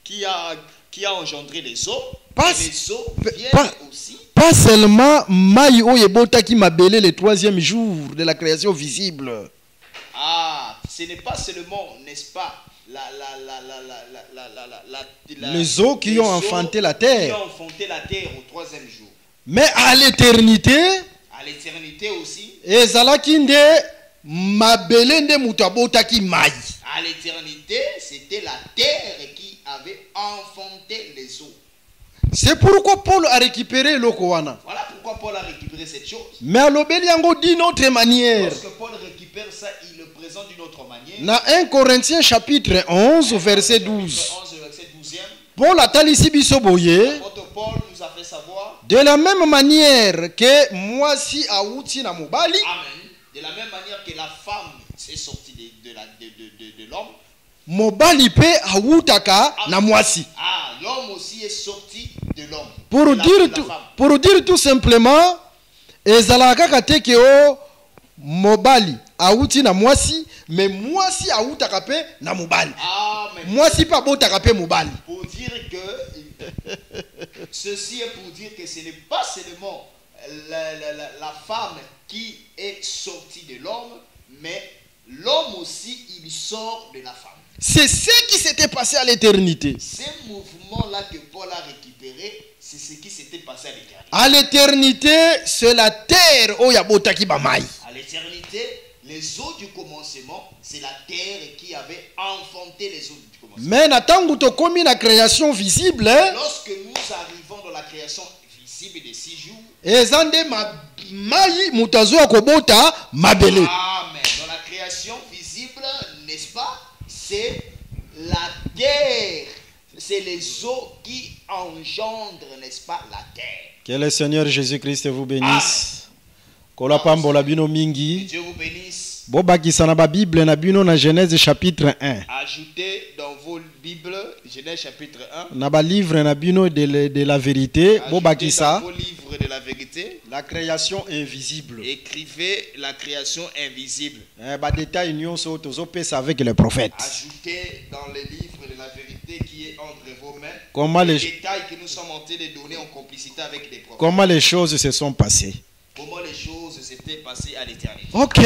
qui a engendré les eaux, les eaux viennent aussi. Pas seulement maï o yebota ki mabele le troisième jour de la création visible. Ah, ce n'est pas seulement, n'est-ce pas, les eaux qui ont enfanté la terre. Qui ont enfanté la terre au troisième jour. Mais à l'éternité aussi. Ezalaki nde mabele nde mutabota ki maï. À l'éternité, c'était la terre qui avait enfanté les eaux. C'est pourquoi Paul a récupéré l'Okowana. Voilà pourquoi Paul a récupéré cette chose. Mais à l'Obéliango d'une autre manière. Lorsque Paul récupère ça, il le présente d'une autre manière. Dans 1 Corinthiens chapitre 11, verset 12. Paul a talissi bisoboye. Paul nous a fait savoir. De la même manière que moi si aouti na mobali. Amen. De la même manière que la femme est sortie de l'homme. Mobali pe aoutaka na mwasi. Ah, l'homme aussi est sorti de l'homme. Pour dire tout simplement, ezalaka kate ke o mobali aouti na mwasi, mais mwasi aoutaka pe na mobali. Mwasi pa botaka pe mobali. Pour dire que ceci est pour dire que ce n'est pas seulement la femme qui est sortie de l'homme, mais l'homme aussi il sort de la femme. C'est ce qui s'était passé à l'éternité. Ce mouvement-là que Paul a récupéré, c'est ce qui s'était passé à l'éternité. À l'éternité, c'est la terre où yabotaki bamaï. À l'éternité, les eaux du commencement, c'est la terre qui avait enfanté les eaux du commencement. Mais natangu to komi na création visible. Lorsque nous arrivons dans la création visible des 6 jours, ezande maï mutazo akobota mabele. Amen. Dans la création visible, n'est-ce pas? C'est la terre, c'est les eaux qui engendrent, n'est-ce pas, la terre. Que le Seigneur Jésus-Christ vous bénisse. Kola pambola bino mingi. Dieu vous bénisse. Bobakisa na ba Bible na bino na Genèse chapitre 1. Ajoutez dans vos Bibles Genèse chapitre 1. Na ba livre na bino de la vérité. Bobakisa. Dans vos livres de la vérité. La création invisible. Écrivez la création invisible. Ba détail nyonso tozopesa avec les prophètes. Ajoutez dans les livres de la vérité qui est entre vos mains. Comment les détails que nous sommes en train de donner en complicité avec les prophètes. Comment les choses se sont passées. Comment les choses s'étaient passées à l'éternité. Ok.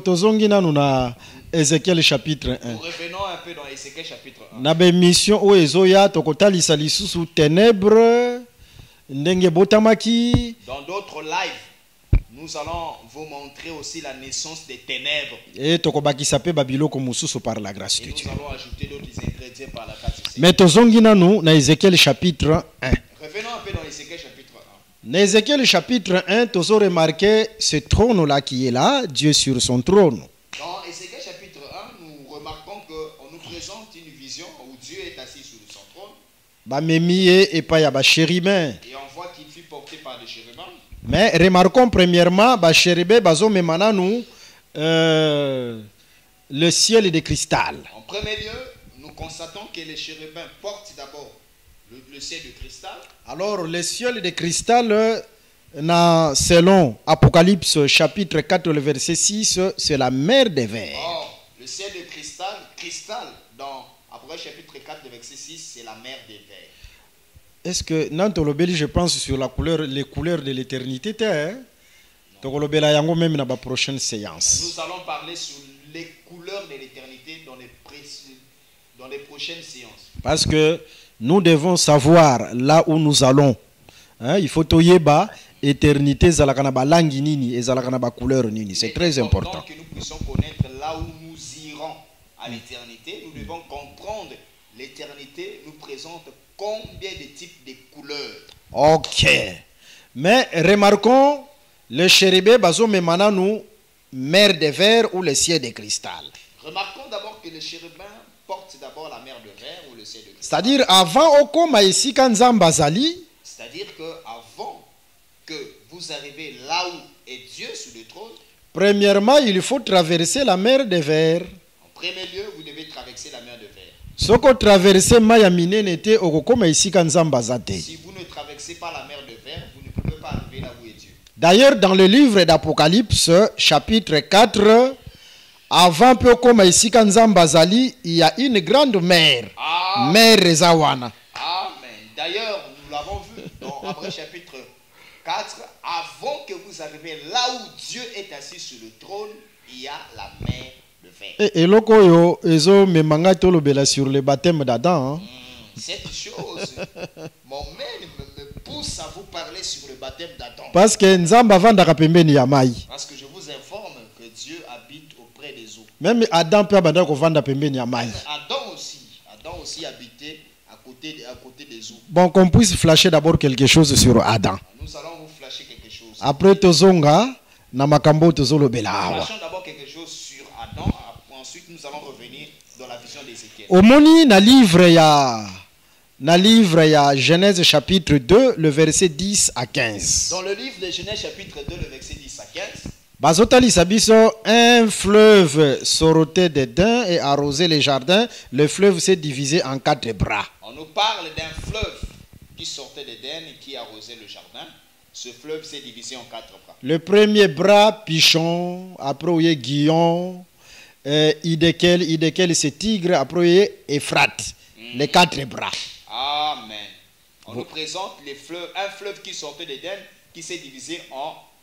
Tozongi nanu Ézéchiel chapitre 1. Nous revenons un peu dans Ézéchiel chapitre 1. Na be mission o ezoya tokotalisa lisusu ténèbres ndenge botamaki. Dans d'autres lives, nous allons vous montrer aussi la naissance des ténèbres. Et tokobakisa pe babiloko mususu par la grâce de Et Dieu. nous allons ajouter d'autres ingrédients par la grâce du Seigneur. Mais tozongi nanu na Ézéchiel chapitre 1. Revenons un peu dans Ézéchiel chapitre 1. Dans Ézéchiel chapitre 1, tozo remarqué ce trône là qui est là, Dieu sur son trône. Dans Ézéchiel chapitre 1, nous remarquons qu'on nous présente une vision où Dieu est assis sur son trône. Bamemiye et pas ya ba chérubin. Et on voit qu'il fut porté par des chérubins. Mais remarquons premièrement, ba chérubin bazo memana nous le ciel est de cristal. En premier lieu, nous constatons que les chérubins portent d'abord le ciel de cristal. Alors le ciel de cristal, selon Apocalypse chapitre 4, le verset 6, c'est la mer des vers. Or, le ciel de cristal, dans Apocalypse chapitre 4, le verset 6, c'est la mer des vers. Est-ce que Nantolobeli, je pense sur les couleurs de l'éternité, hein? Tolobela yango même dans la prochaine séance. Nous allons parler sur les couleurs de l'éternité dans les prochaines séances. Parce que nous devons savoir là où nous allons. Hein? Il faut toyeba éternité zalakana ba langi nini et zalakana ba couleur nini. C'est très important. Que nous puissions connaître là où nous irons à l'éternité. Nous devons comprendre l'éternité nous présente combien de types de couleurs. Ok. Mais remarquons le chérubin bazo memana nous mer de verre ou le ciel de cristal. Remarquons d'abord que le chérubin porte d'abord la mer de verre ou le ciel de cristal. C'est-à-dire avant okoma ici kanzamba zali. C'est-à-dire que avant que vous arrivez là où est Dieu sur le trône. Premièrement, il faut traverser la mer de verre. En premier lieu, vous devez traverser la mer de verre. Soko traverser maya minene te okokoma ici kanzamba zate. Si vous ne traversez pas la mer de verre, vous ne pouvez pas arriver là où est Dieu. D'ailleurs, dans le livre d'Apocalypse, chapitre 4, avant peu comme ici kanzamba zali, il y a une grande mer. Mer Rezawana. Amen. D'ailleurs, nous l'avons vu dans Apocalypse chapitre 4, avant que vous arriviez là où Dieu est assis sur le trône, il y a la mer de verre. Et lokoyo ezo memanga tolobela sur le baptême d'Adam. Cette chose, mon maître me pousse à vous parler sur le baptême d'Adam. Parce que nzamba vandaka pembeni ya mai. Parce que je vous informe que Dieu habite auprès des eaux. Même Adam peut abanda ko vanda pembeni ya mai. Adam aussi habitait à côté des eaux. Bon, qu'on puisse flasher d'abord quelque chose sur Adam. Nous allons vous flasher quelque chose. Après tozonga na makambo tozolobela awa. Flashons d'abord quelque chose sur Adam, ensuite nous allons revenir dans la vision d'Ézéchiel. Omoni na livre ya Genèse chapitre 2 le verset 10 à 15. Dans le livre de Genèse chapitre 2 le verset 10 à 15. Bazotalisa biso, un fleuve sortait d'Éden et arrosait les jardins. Le fleuve s'est divisé en 4 bras. On nous parle d'un fleuve qui sortait d'Éden et qui arrosait le jardin. Ce fleuve s'est divisé en 4 bras. Le premier bras, Pichon, après il y a Guillon, Idékel c'est Tigre, après il y a Euphrate. Les 4 bras. Amen. On nous présente un fleuve qui sortait d'Éden qui s'est divisé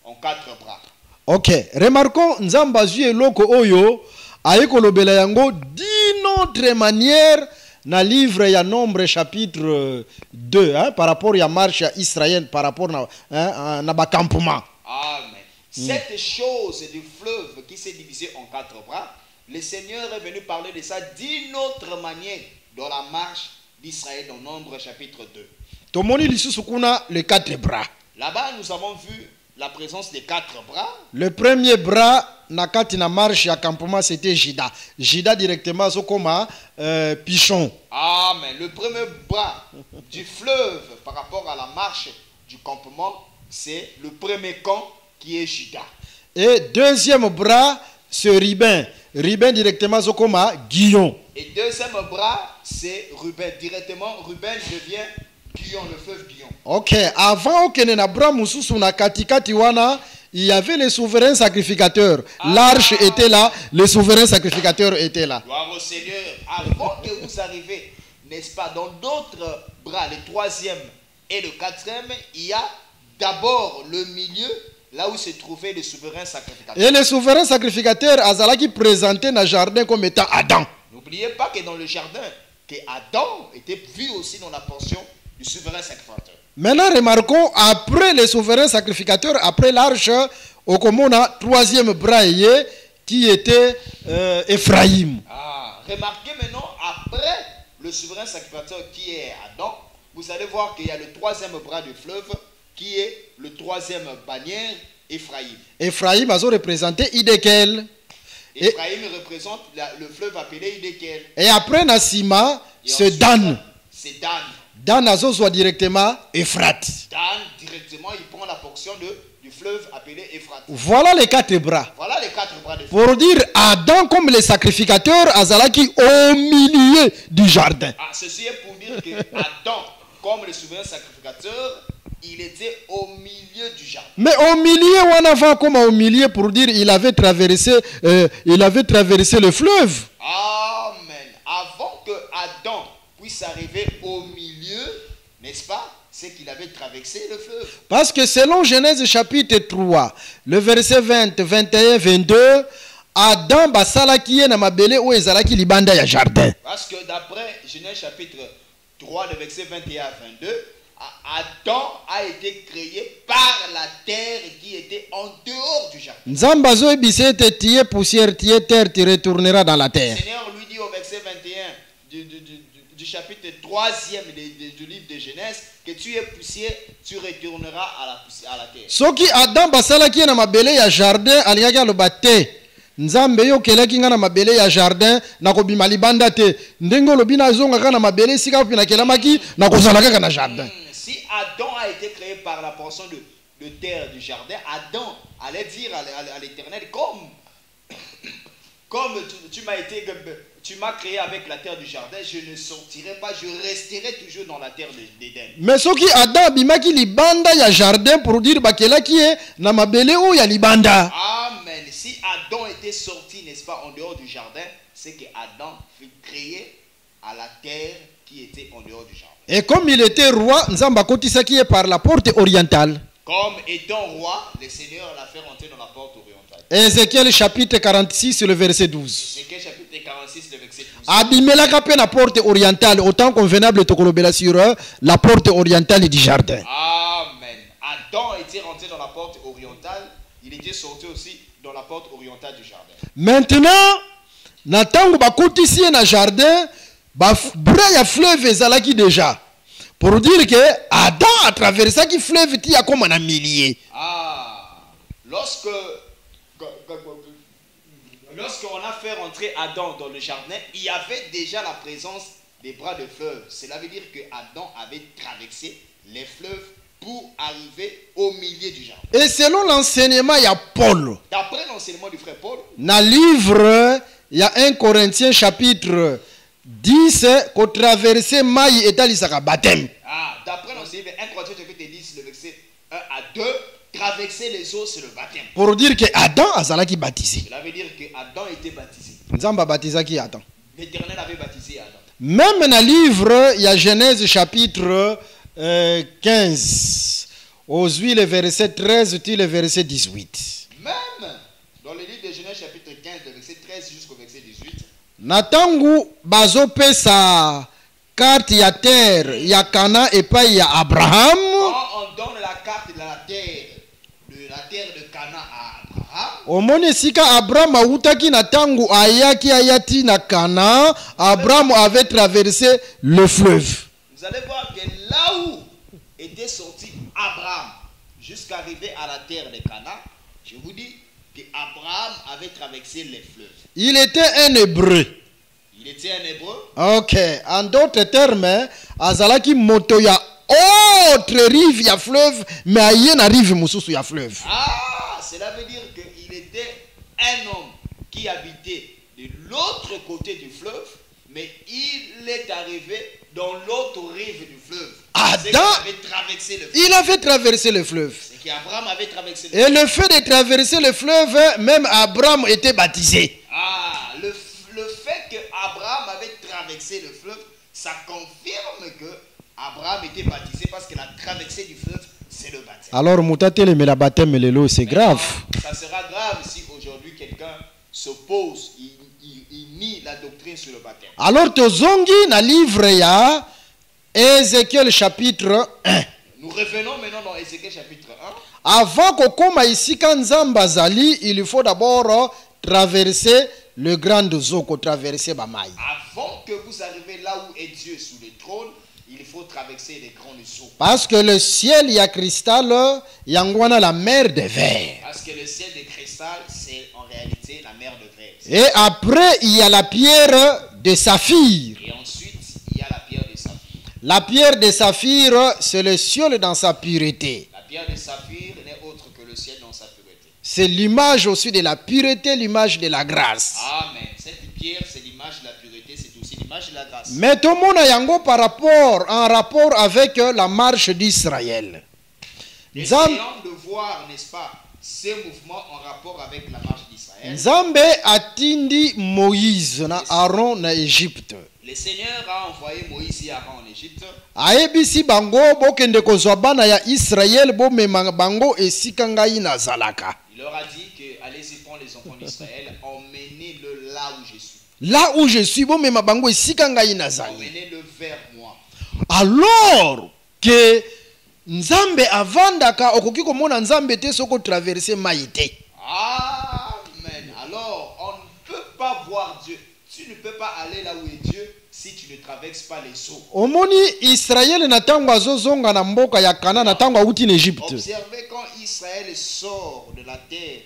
en 4 bras. Ok, remarquons, Nzamba zue loko oyo, aeko lobela yango d'une autre manière, na livre ya Nombre chapitre 2, hein, par rapport à marche à Israël, par rapport à na campement. Amen. Cette chose du fleuve qui s'est divisé en 4 bras, le Seigneur est venu parler de ça d'une autre manière dans la marche d'Israël dans Nombre chapitre 2. Tomoni lisusu kuna les 4 bras. Là-bas, nous avons vu la présence des 4 bras. Le premier bras, nakati na marche ya campement, c'était Jida. Jida directement, Zokoma, Pichon. Amen. Le premier bras du fleuve par rapport à la marche du campement, c'est le premier camp qui est Jida. Et deuxième bras, c'est Ruben. Ruben directement, Zokoma, Guillon. Et deuxième bras, c'est Ruben. Directement, Ruben devient Guillon, le fleuve Guillon. Ok, avant que na bras mususu na katikati wana, il y avait les souverains sacrificateurs. L'arche était là, les souverains sacrificateurs étaient là. Gloire au Seigneur. Avant que vous arrivez, n'est-ce pas, dans d'autres bras, le troisième et le quatrième, il y a d'abord le milieu là où se trouvait le souverain sacrificateur. Et le souverain sacrificateur azalaki présenté dans le jardin comme étant Adam. N'oubliez pas que dans le jardin, que Adam était vu aussi dans la portion du souverain sacrificateur. Maintenant, remarquons, après le souverain sacrificateur, après l'arche, au Komona, troisième bras qui était Ephraïm. Remarquez maintenant, après le souverain sacrificateur qui est Adam, vous allez voir qu'il y a le troisième bras du fleuve qui est le troisième bannière, Ephraïm. Ephraïm a représenté Idekel. Ephraïm représente le fleuve appelé Idekel. Et après Nassima, c'est Dan. C'est Dan. Dan a soit directement Ephrat. Dan, directement, il prend la portion du fleuve appelé Ephrat. Voilà les quatre bras. Voilà les quatre bras de Pour dire Adam comme le sacrificateur, Azalaki au milieu du jardin. Ceci est pour dire que Adam, comme le souverain sacrificateur, il était au milieu du jardin. Mais au milieu, on a vu comme au milieu pour dire il avait traversé le fleuve. Amen. Avant que Adam puisse arriver au milieu, n'est-ce pas, c'est qu'il avait traversé le fleuve. Parce que selon Genèse chapitre 3, le verset 20, 21, 22, Adam basalaki na mabele ou ezalaki libanda ya jardin. Parce que d'après Genèse chapitre 3, le verset 21 à 22, Adam a été créé par la terre qui était en dehors du jardin. Nzamba zo ebise te tie poussière tie terre tu retourneras dans la terre. Le Seigneur lui dit au verset 21 du chapitre 3e du livre de Genèse que tu es poussière, tu retourneras à la terre. Soki Adam basalaki na mabele ya jardin aliyaki aloba te. Nzambe yo kelaki nga na mabele ya jardin na kobima libanda te. Ndenge olobi na zonga ka na mabele sika pina kelamaki na kozala kaka na jardin. Si Adam a été créé par la portion de terre du jardin, Adam allait dire à l'Éternel, comme tu m'as créé avec la terre du jardin, je ne sortirai pas, je resterai toujours dans la terre d'Éden. Mais ce qui Adam bimaki libanda ya jardin pour dire bakelaki na mabele ou ya libanda. Amen. Si Adam était sorti, n'est-ce pas, en dehors du jardin, c'est que Adam fut créé à la terre qui était en dehors du jardin. Et comme il était roi, Nzamba kotisaki par la porte orientale. Comme étant roi, le Seigneur l'a fait rentrer dans la porte orientale. Ézéchiel chapitre 46, le verset 12. Ézéchiel chapitre 46, le verset 12. Abimelaka pe na porte orientale, autant convenable tokolobela sur la porte orientale du jardin. Amen. Adam était rentré dans la porte orientale, il était sorti aussi dans la porte orientale du jardin. Maintenant, na tango bakotisi na jardin, bras ya fleuve ezalaki déjà. Pour dire que Adam a traversé qui fleuve qui a comme un millier. Lorsqu'on a fait rentrer Adam dans le jardin, il y avait déjà la présence des bras de fleuve. Cela veut dire que Adam avait traversé les fleuves pour arriver au milieu du jardin. Et selon l'enseignement, il y a Paul. D'après l'enseignement du frère Paul, dans le livre, il y a 1 Corinthiens chapitre 10, qu'on traversait maï et talisaka baptême. D'après l'enseignement 1 Corinthiens chapitre 10, le verset 1 à 2, traverser les eaux, c'est le baptême. Pour dire que Adam azalaki baptisé. Cela veut dire que Adam était baptisé. Nzamba baptisaki Adam. L'Éternel avait baptisé Adam. Même dans le livre, il y a Genèse chapitre 15. Aujourd'hui, le verset 13, tu le verset 18. Même dans le livre de Genèse chapitre 15, le verset 13 jusqu'au verset 18. Natangu bazopesa carte ya terre ya Cana et pas ya Abraham. Quand on donne la carte de la terre de Cana à Abraham. Omone sika Abraham autaki na tangu ayati na Cana, Abraham avait traversé le fleuve. Vous allez voir que là où était sorti Abraham jusqu'à arriver à la terre de Cana, je vous dis que Abraham avait traversé les fleuves. Il était un hébreu. Il était un hébreu. Ok. En d'autres termes, azalaki moto ya autre rive ya fleuve, mais ayen na rive mususu ya fleuve. Cela veut dire qu'il était un homme qui habitait de l'autre côté du fleuve, mais il est arrivé dans l'autre rive du fleuve. Adam, il avait traversé le fleuve. C'est qu'Abraham avait traversé le fleuve. Et le fait de traverser le fleuve, même Abraham était baptisé. Le fait qu'Abraham avait traversé le fleuve, ça confirme que Abraham était baptisé parce que la traversée du fleuve, c'est le baptême. Alors, mutatele mais la baptême lelo, c'est grave. Ça sera grave si aujourd'hui quelqu'un s'oppose, il nie la doctrine sur le baptême. Alors, tozongi na livre ya Ézéchiel chapitre 1. Nous revenons maintenant dans Ézéchiel chapitre 1. Avant kokoma isika nzambe azali, il faut d'abord traverser le grand zoko, traverser bamai. Avant que vous arrivez là où est Dieu sous le trône, il faut traverser les grands eaux. Parce que le ciel y a cristal, yangwana la mer de verre. Parce que le ciel de cristal, c'est en réalité la mer de verre. Et après, il y a la pierre de saphir. Et ensuite, il y a la pierre de saphir. La pierre de saphir, c'est le ciel dans sa pureté. La pierre de saphir n'est autre que le ciel dans sa pureté. C'est l'image aussi de la pureté, l'image de la grâce. Amen. Cette pierre, c'est l'image de la pureté, c'est aussi l'image de la grâce. Mais tout le monde a yango en rapport avec la marche d'Israël. Essayons de voir, n'est-ce pas, ces mouvements en rapport avec la marche d'Israël. Nzambe atindi Moïse na Aaron na Égypte. Le Seigneur a envoyé Moïse et Aaron en Égypte. Aebisi bango bokende kozwa bana ya Israël bomema bango esika ngai nazalaka. Il leur a dit que allez-y prendre les enfants d'Israël, emmenez-le là où je suis. Là où je suis, bomema bango esika ngai nazali. Emmenez-le vers moi. Alors que Nzambe avandaka okoki komona Nzambe te soko traverser maïté. Amen. Alors, on ne peut pas voir Dieu. Tu ne peux pas aller là où est Dieu si tu ne traverses pas les eaux. Omoni Israël na tango azozonga na mboka ya Kana na tango auti en Égypte. Observez quand Israël sort de la terre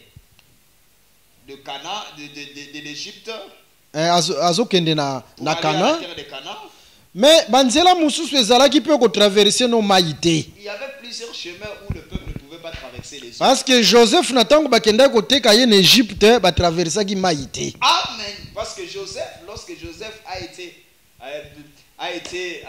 de Cana, de l'Égypte, Azokende na Kana. la terre de Cana. Mais banzela mususu ezalaki pe ko traverser no maïté. Il y avait plusieurs chemins où le peuple ne pouvait pas traverser les eaux. Parce que Joseph na tango bakenda ko teka ye en Égypte ba traversaki maïté. Amen. Parce que lorsque Joseph a été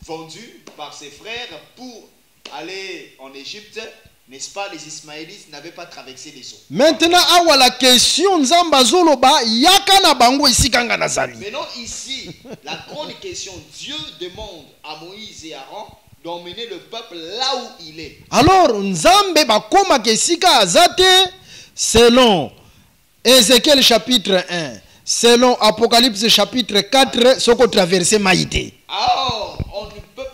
vendu par ses frères pour aller en Égypte, n'est-ce pas, les Ismaélites n'avaient pas traversé les eaux. Maintenant, awa la question nzamba zoloba yaka na bango isikanga nazali. Maintenant ici, la grande question, Dieu demande à Moïse et Aaron d'emmener le peuple là où il est. Alors nzambe bakoma kesika azate selon Ézéchiel chapitre 1, selon Apocalypse chapitre 4, soko traverser maïté. Alors,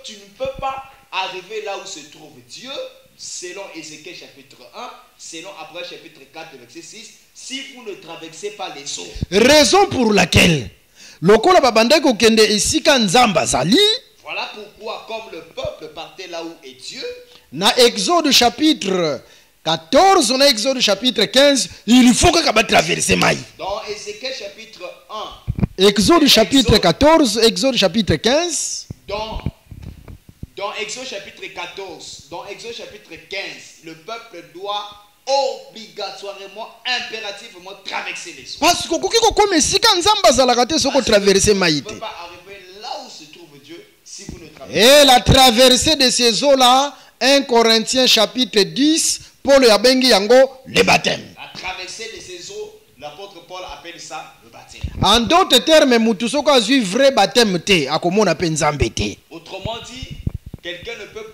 tu ne peux pas arriver là où se trouve Dieu, selon Ézéchiel chapitre 1, selon Apocalypse chapitre 4, verset 6, si vous ne traversez pas les eaux. Raison pour laquelle, lokola babandaki okende esika nzamba zali, voilà pourquoi, comme le peuple partait là où est Dieu, na Exode chapitre 14, on a Exode chapitre 15, il faut que kaba traverser maï. dans Ézéchiel chapitre 1, Exode chapitre 14, Exode chapitre 15. Dans Exode chapitre 14, dans Exode chapitre 15, le peuple doit obligatoirement, impérativement traverser les eaux. Parce que kokoki kokoma esika nzamba zalaka te soko traverser Vous ne maïté. pouvez pas arriver là où se trouve Dieu si vous ne traversez Et la traversée de ces eaux-là, 1 Corinthiens chapitre 10, Paul yabengi yango le baptême. la traversée de ces eaux. L'apôtre Paul appelle ça le baptême. En d'autres termes, mutu soko azwi vrai baptême te akomona pe nzambe te. Autrement dit, quelqu'un ne peut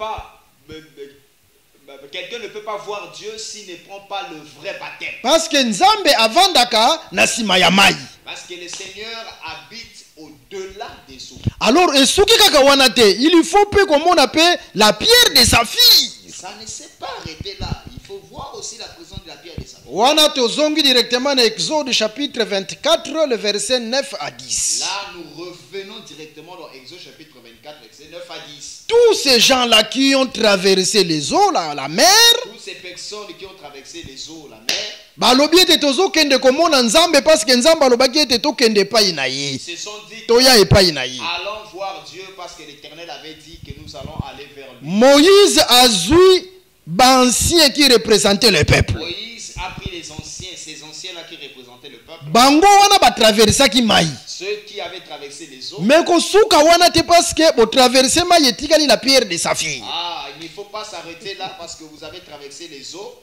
pas voir Dieu s'il ne prend pas le vrai baptême. Parce que nzambe avandaka na sima ya mai. Parce que le Seigneur habite au-delà des eaux. Alors esuki kaka wana te, il faut pe komona pe la pierre de saphir. Ça ne s'est pas arrêté là. Il faut voir aussi la présence de la pierre de saphir. Wana tozongi directement na Exode chapitre 24, le verset 9 à 10. Là, nous revenons directement dans Exode chapitre 24, verset 9 à 10. Tous ces gens-là qui ont traversé les eaux, la mer, Toutes ces personnes qui ont traversé les eaux, la mer, balobi ete tozokende komona nzambe parce que nzambe alobaki ete tokende epai na ye. se sont dit, Toya epai na ye. allons voir Dieu parce que l'Éternel avait dit que nous allons aller vers lui. Moïse azwi bancien qui représentait le peuple. Moïse a pris les anciens, ces anciens-là qui représentaient le peuple, Bango wana batraversaki mai. ceux qui avaient traversé les eaux. Mais kosuka wana te parce que bo traverser mai etikali la pierre de saphir. Ah, il ne faut pas s'arrêter là parce que vous avez traversé les eaux.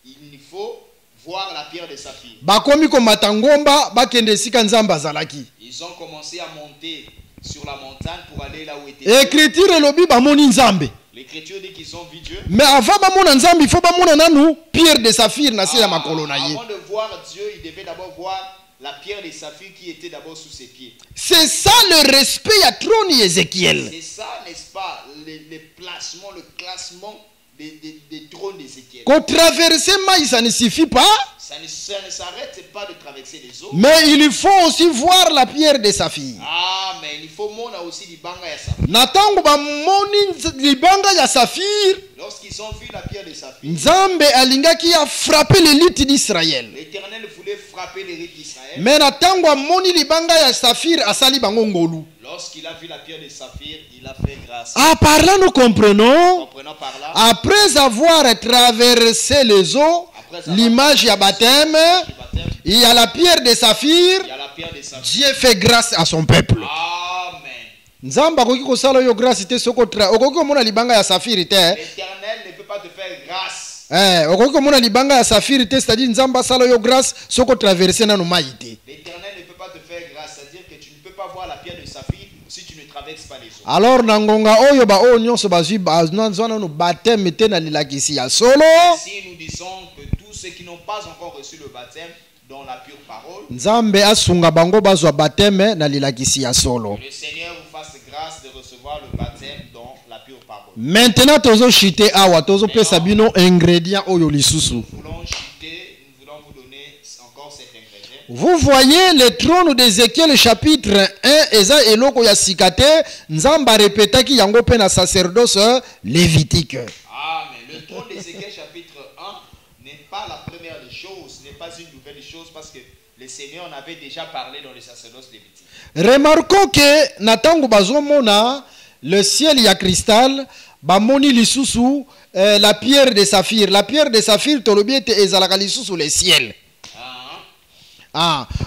Il faut voir la pierre de saphir. Bakomi komata ngomba bakende esika nzambe azalaki. Ils ont commencé à monter sur la montagne pour aller là où était Écriture et lobby bamoni nzambe. L'Écriture dit qu'ils ont vu Dieu. Mais avant bamona nzambe, il faut bamona nanu pierre de saphir na se ya makolo na ye. Avant de voir Dieu, il devait d'abord voir la pierre de saphir qui était d'abord sous ses pieds. C'est ça le respect à trône Ézéchiel. C'est ça, n'est-ce pas, les placements, le classement des trônes d'Ézéchiel. Qu'on traverser maïs, ça ne suffit pas. Ça ne s'arrête pas de traverser les eaux. Mais il faut aussi voir la pierre de saphir. Ah, mais il faut montrer aussi l'ibanga ya saphir. Natango ba moni libanga ya saphir. Lorsqu'ils ont vu la pierre de saphir, Nzambe alingaki a frappé l'élite d'Israël. l'Éternel voulait frapper les rites d'Israël. Mais natango moni libanga ya saphir asali bango ngolu. Lorsqu'il a vu la pierre de saphir, il a fait grâce. Ah, par là nous comprenons. Comprenons par là. Après avoir traversé les eaux, l'image ya baptême, il y a la pierre de saphir. Il y a la pierre de saphir. Dieu fait grâce à son peuple. Amen. Nzamba koki kosala yo grâce te soko tra okoki komona libanga ya saphir te. L'Éternel ne peut pas te faire grâce. Okoki komona libanga ya saphir te, c'est-à-dire nzamba sala yo grâce soko traverser nanu mai te. L'Éternel ne peut pas te faire grâce, c'est-à-dire que tu ne peux pas voir la pierre de saphir si tu ne traverses pas les eaux. Alors nangonga oyo ba oyo nyonso bazwi bazwa nanu baptême te na lilakisi ya solo. Si nous disons que tous ceux qui n'ont pas encore reçu le baptême dans la pure parole, Nzambe asunga bango bazwa baptême na lilakisi ya solo. que le Seigneur vous fasse grâce de recevoir le baptême dans la pure parole. Maintenant tozo chite awa tozo pesa bino ingrédient oyo lisusu. Nous voulons chuter, nous voulons vous donner encore cet ingrédient. Vous voyez le trône d'Ézéchiel chapitre 1 eza eloko ya sikate nzamba répétaki yango pe na sacerdoce lévitique. Ah, mais le trône d'Ézéchiel chapitre 1 n'est pas la première des choses, n'est pas une nouvelle chose parce que le Seigneur en avait déjà parlé dans le sacerdoce lévitique. Remarquons que natango bazomona le ciel ya cristal bamoni lisusu la pierre de saphir. La pierre de saphir tolobi ete ezalaka lisusu le ciel.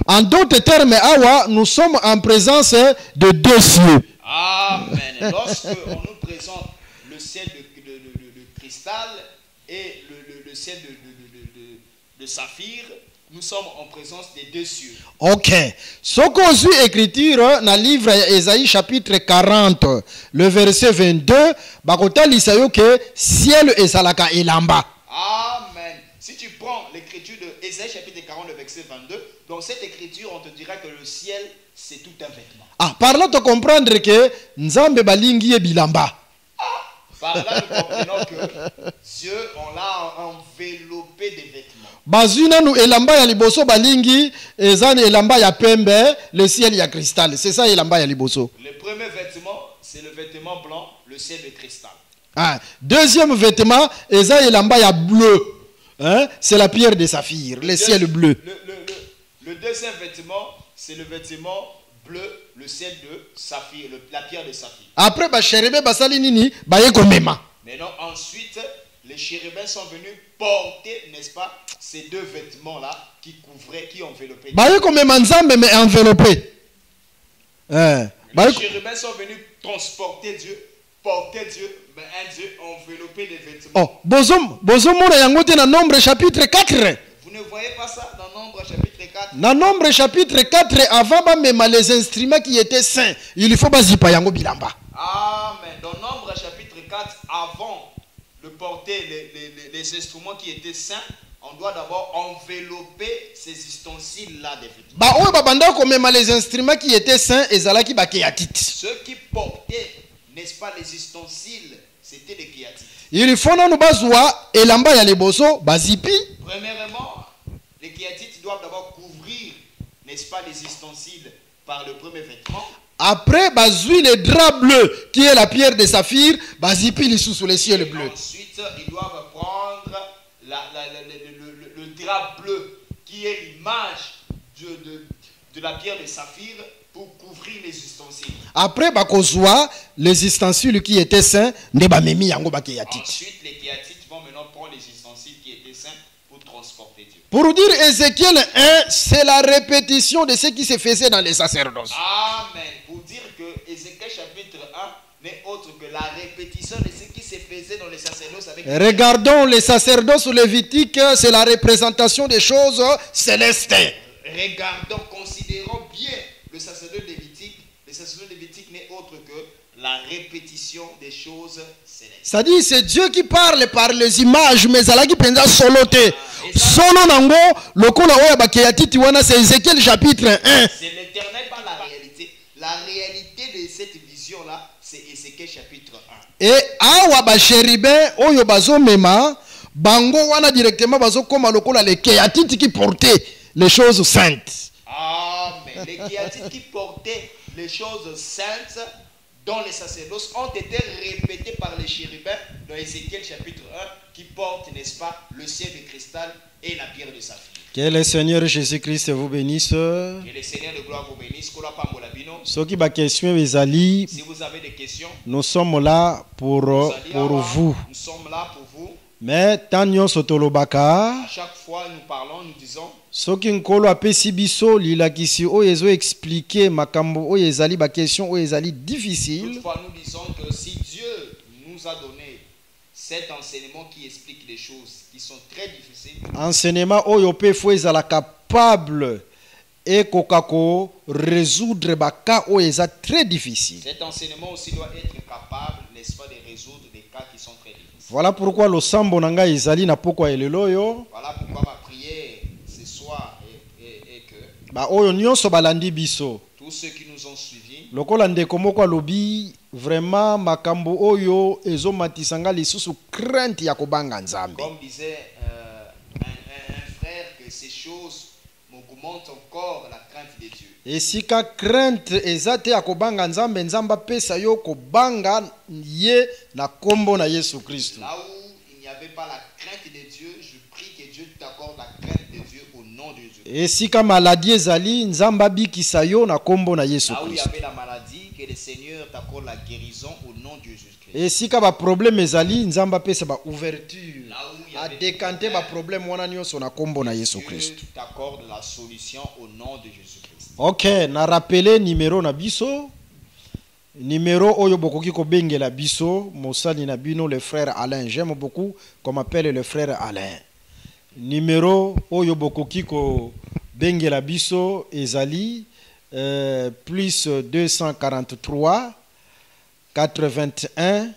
En d'autres termes, awa, nous sommes en présence de deux cieux. Amen. Lorsque on nous présente le ciel de cristal et le ciel de saphir, nous sommes en présence des deux cieux. Ok. Ce qu'on suit écriture dans le livre Ésaïe chapitre 40, le verset 22, bakota lisayo que ciel ezalaka elamba. Amen. Si tu prends l'écriture de Ésaïe chapitre 40, le verset 22, dans cette écriture, on te dira que le ciel, c'est tout un vêtement. Ah, par là, tu comprendre que Nzambe balingi e bilamba. Par là, nous comprenons que Dieu, on l'a enveloppé des vêtements. Bazuna nous elamba ya liboso balingi, ezane elamba ya pembe, le ciel ya cristal. C'est ça elamba ya liboso. Le premier vêtement, c'est le vêtement blanc, le ciel de cristal. Ah, deuxième vêtement, ezane elamba ya bleu. Hein? C'est la pierre de saphir, le ciel bleu. Le deuxième vêtement, c'est le vêtement bleu, le ciel de saphir, la pierre de saphir. Après, chérubin basali nini, bayeko mema. Maintenant, ensuite, les chérubins sont venus porter, n'est-ce pas, ces deux vêtements-là qui couvraient, qui enveloppaient. Bayeko mema nzambe mais enveloppé. Les chérubins sont venus transporter Dieu, porter Dieu, mais un Dieu enveloppé des vêtements. Oh, bozomona yango te na Nombre chapitre 4. Vous ne voyez pas ça dans Nombre chapitre 4? Dans Nombre chapitre 4, avant bamema les instruments qui étaient saints, il faut bazipa yango bilamba. Amen. Dans Nombre chapitre 4, avant de porter les instruments qui étaient saints, on doit d'abord envelopper ces ustensiles-là des vêtements. Ba oyo babanda komema les instruments qui étaient saints ezalaki bakeyatit. Ceux qui portaient, n'est-ce pas, les ustensiles, c'était les kéatites. Il faut nanu bazwa elamba ya liboso bazipi. Premièrement, les kéatites doivent d'abord couvrir, n'est-ce pas, les ustensiles par le premier vêtement. Après, bazui le drap bleu, qui est la pierre de saphir, bazipi lisusu sous les cieux bleus. Ensuite, ils doivent prendre le drap bleu, qui est l'image de la pierre de saphir, pour couvrir les ustensiles. Après, bakozwa les ustensiles qui étaient saints, ne bamemi yango bakeyatit. Ensuite, les kéatites vont maintenant prendre les ustensiles qui étaient saints pour transporter Dieu. Pour dire Ézéchiel 1, c'est la répétition de ce qui se faisait dans les sacerdoces. Amen. Pour dire que Ézéchiel chapitre 1 n'est autre que la répétition de ce qui se faisait dans les sacerdoces avec Regardons les sacerdoces lévitiques, c'est la représentation des choses célestes. Regardons, considérons bien le sacerdoce lévitique. Le sacerdoce lévitique la répétition des choses célestes. Ça dit, c'est Dieu qui parle par les images, mais ça qui pensa solo te. Solo nango, lokola oya bakeyatiti wana, c'est Ézéchiel chapitre 1. C'est l'éternel par la réalité. La réalité de cette vision-là, c'est Ézéchiel chapitre 1. Et awa ba chérubin oyo bazo mema, bango wana directement bazo koma lokola les keyatiti qui portaient les choses saintes. Amen. Les keyatites qui portaient les choses saintes dont les sacerdoces ont été répétés par les chérubins dans Ézéchiel chapitre 1 qui portent, n'est-ce pas, le ciel de cristal et la pierre de saphir. Que le Seigneur Jésus-Christ vous bénisse. Que le Seigneur de gloire vous bénisse. Si vous avez des questions, nous sommes là pour vous. Nous sommes là pour vous. Mais tanyo sotolobaka. À chaque fois nous parlons, nous disons. Soki nkolo apesi biso lilakisi oyo ezo expliquer makambo oyo ezali ba question oyo ezali difficile. Toutefois nous disons que si Dieu nous a donné cet enseignement qui explique les choses qui sont très difficiles. Enseignement oyo pe fo ezala capable et kokako résoudre ba cas oyo eza très difficile. Cet enseignement aussi doit être capable, n'est-ce pas, de résoudre des cas qui sont très difficiles. Voilà pourquoi le sambo nanga ezali na pokwa eleloyo. Voilà pourquoi ma prière ce soir est que ba oyo nyonso balandi biso. Tous ceux qui nous ont suivis. Lokola ndeko moko alobi vraiment makambo oyo ezomatisanga lisusu crainte ya kobanga nzambe. Comme disait un frère que ces choses m'augmentent encore la crainte de Dieu. Et si ka crainte ezate ya kobanga nzambe nzamba pesa yo kobanga ye na kombo na Yesu Kristo. Là où il n'y avait pas la crainte de Dieu, je prie que Dieu t'accorde la crainte de Dieu au nom de Jésus. Et si ka maladie ezali nzamba bikisa yo na kombo na Yesu Là où il y Kristo. avait la maladie, que le Seigneur t'accorde la guérison au nom de Jésus Christ. Et si ka ba problème ezali nzamba pesa ba ouverture Là où il y a avait décanter ba problème wana nyonso na kombo na Yesu Kristo. Dieu t'accorde la solution au nom de Jésus Christ. Ok, na rappeler numéro na biso. Numéro oyo bokoki ko bengela biso, mosali na bino le frère Alain. J'aime beaucoup qu'on m'appelle le frère Alain. Numéro oyo bokoki ko bengela biso ezali plus 243 81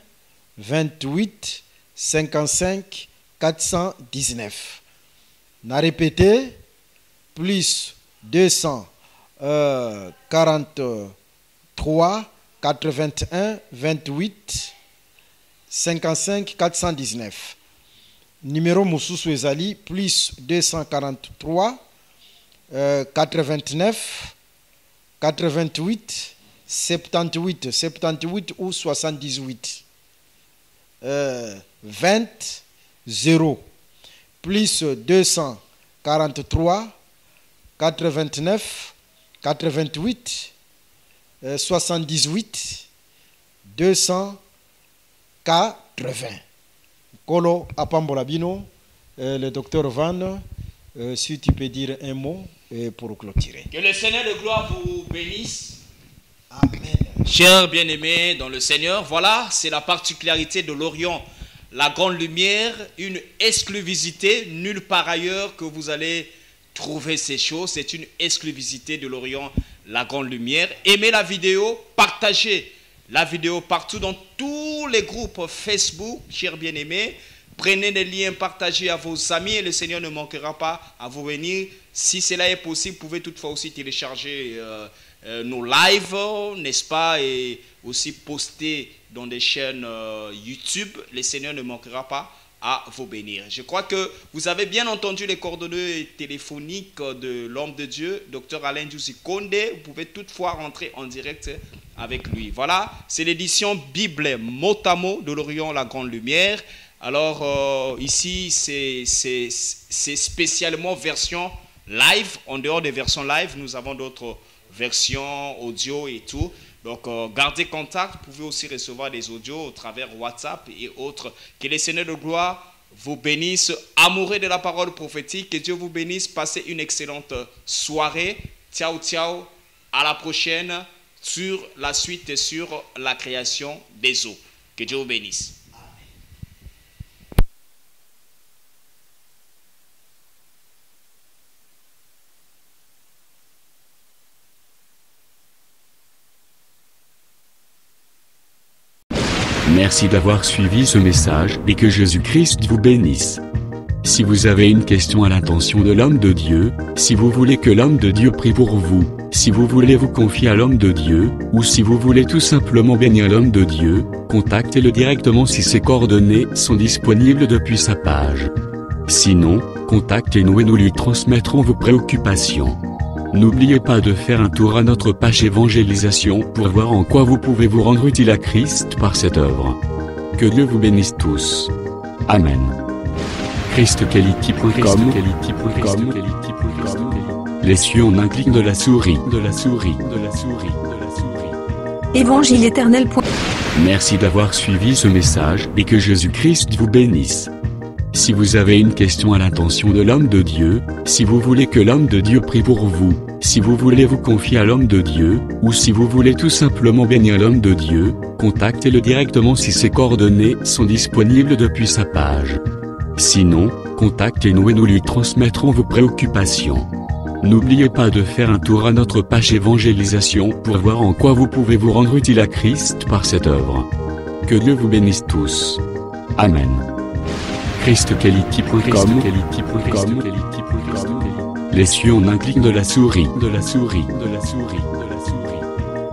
28 55 419. Na répété, plus 243 81 28 55 419. Numéro mususu ezali plus 243 89 88 78 78 ou 78 20 0 plus 243 89 88 78 280. Kolo apambola bino, le docteur Van, si tu peux dire un mot pour clôturer. Que le Seigneur de gloire vous bénisse. Amen. Chers bien-aimés dans le Seigneur, voilà, c'est la particularité de l'Orient. La grande lumière, une exclusivité, nulle part ailleurs que vous allez trouver ces choses. C'est une exclusivité de l'Orient, la grande lumière. Aimez la vidéo, partagez la vidéo partout dans tous les groupes Facebook, chers bien-aimés. Prenez les liens, partagez à vos amis et le Seigneur ne manquera pas à vous venir. Si cela est possible, vous pouvez toutefois aussi télécharger nos lives, n'est-ce pas, et aussi poster dans des chaînes YouTube. Le Seigneur ne manquera pas à vous bénir. Je crois que vous avez bien entendu les coordonnées téléphoniques de l'homme de Dieu, Dr Alain Djoussi Konde. Vous pouvez toutefois rentrer en direct avec lui. Voilà, c'est l'édition Bible mot à mot de l'Orient, la grande lumière. Alors ici, c'est spécialement version live. En dehors des versions live, nous avons d'autres versions audio et tout. Donc, gardez contact. Vous pouvez aussi recevoir des audios au travers WhatsApp et autres. Que les Seigneurs de gloire vous bénissent. Amoureux de la parole prophétique. Que Dieu vous bénisse. Passez une excellente soirée. Ciao, ciao. À la prochaine sur la suite sur la création des eaux. Que Dieu vous bénisse. Merci d'avoir suivi ce message et que Jésus-Christ vous bénisse. Si vous avez une question à l'intention de l'homme de Dieu, si vous voulez que l'homme de Dieu prie pour vous, si vous voulez vous confier à l'homme de Dieu, ou si vous voulez tout simplement bénir l'homme de Dieu, contactez-le directement si ses coordonnées sont disponibles depuis sa page. Sinon, contactez-nous et nous lui transmettrons vos préoccupations. N'oubliez pas de faire un tour à notre page évangélisation pour voir en quoi vous pouvez vous rendre utile à Christ par cette œuvre. Que Dieu vous bénisse tous. Amen. ChristQuality.com. Les cieux en un clic de la souris. Évangile-éternel. Merci d'avoir suivi ce message et que Jésus-Christ vous bénisse. Si vous avez une question à l'intention de l'homme de Dieu, si vous voulez que l'homme de Dieu prie pour vous, si vous voulez vous confier à l'homme de Dieu, ou si vous voulez tout simplement bénir l'homme de Dieu, contactez-le directement si ses coordonnées sont disponibles depuis sa page. Sinon, contactez-nous et nous lui transmettrons vos préoccupations. N'oubliez pas de faire un tour à notre page évangélisation pour voir en quoi vous pouvez vous rendre utile à Christ par cette œuvre. Que Dieu vous bénisse tous. Amen. ChristQuality.com. Les cieux en un clic de la souris.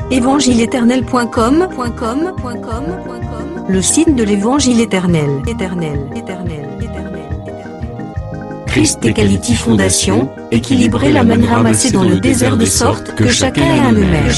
Évangile-éternel.com. Le site de l'Évangile éternel. Christ et Quality Fondation, équilibrer la manne ramassée dans le désert de sorte que chacun ait un eumère.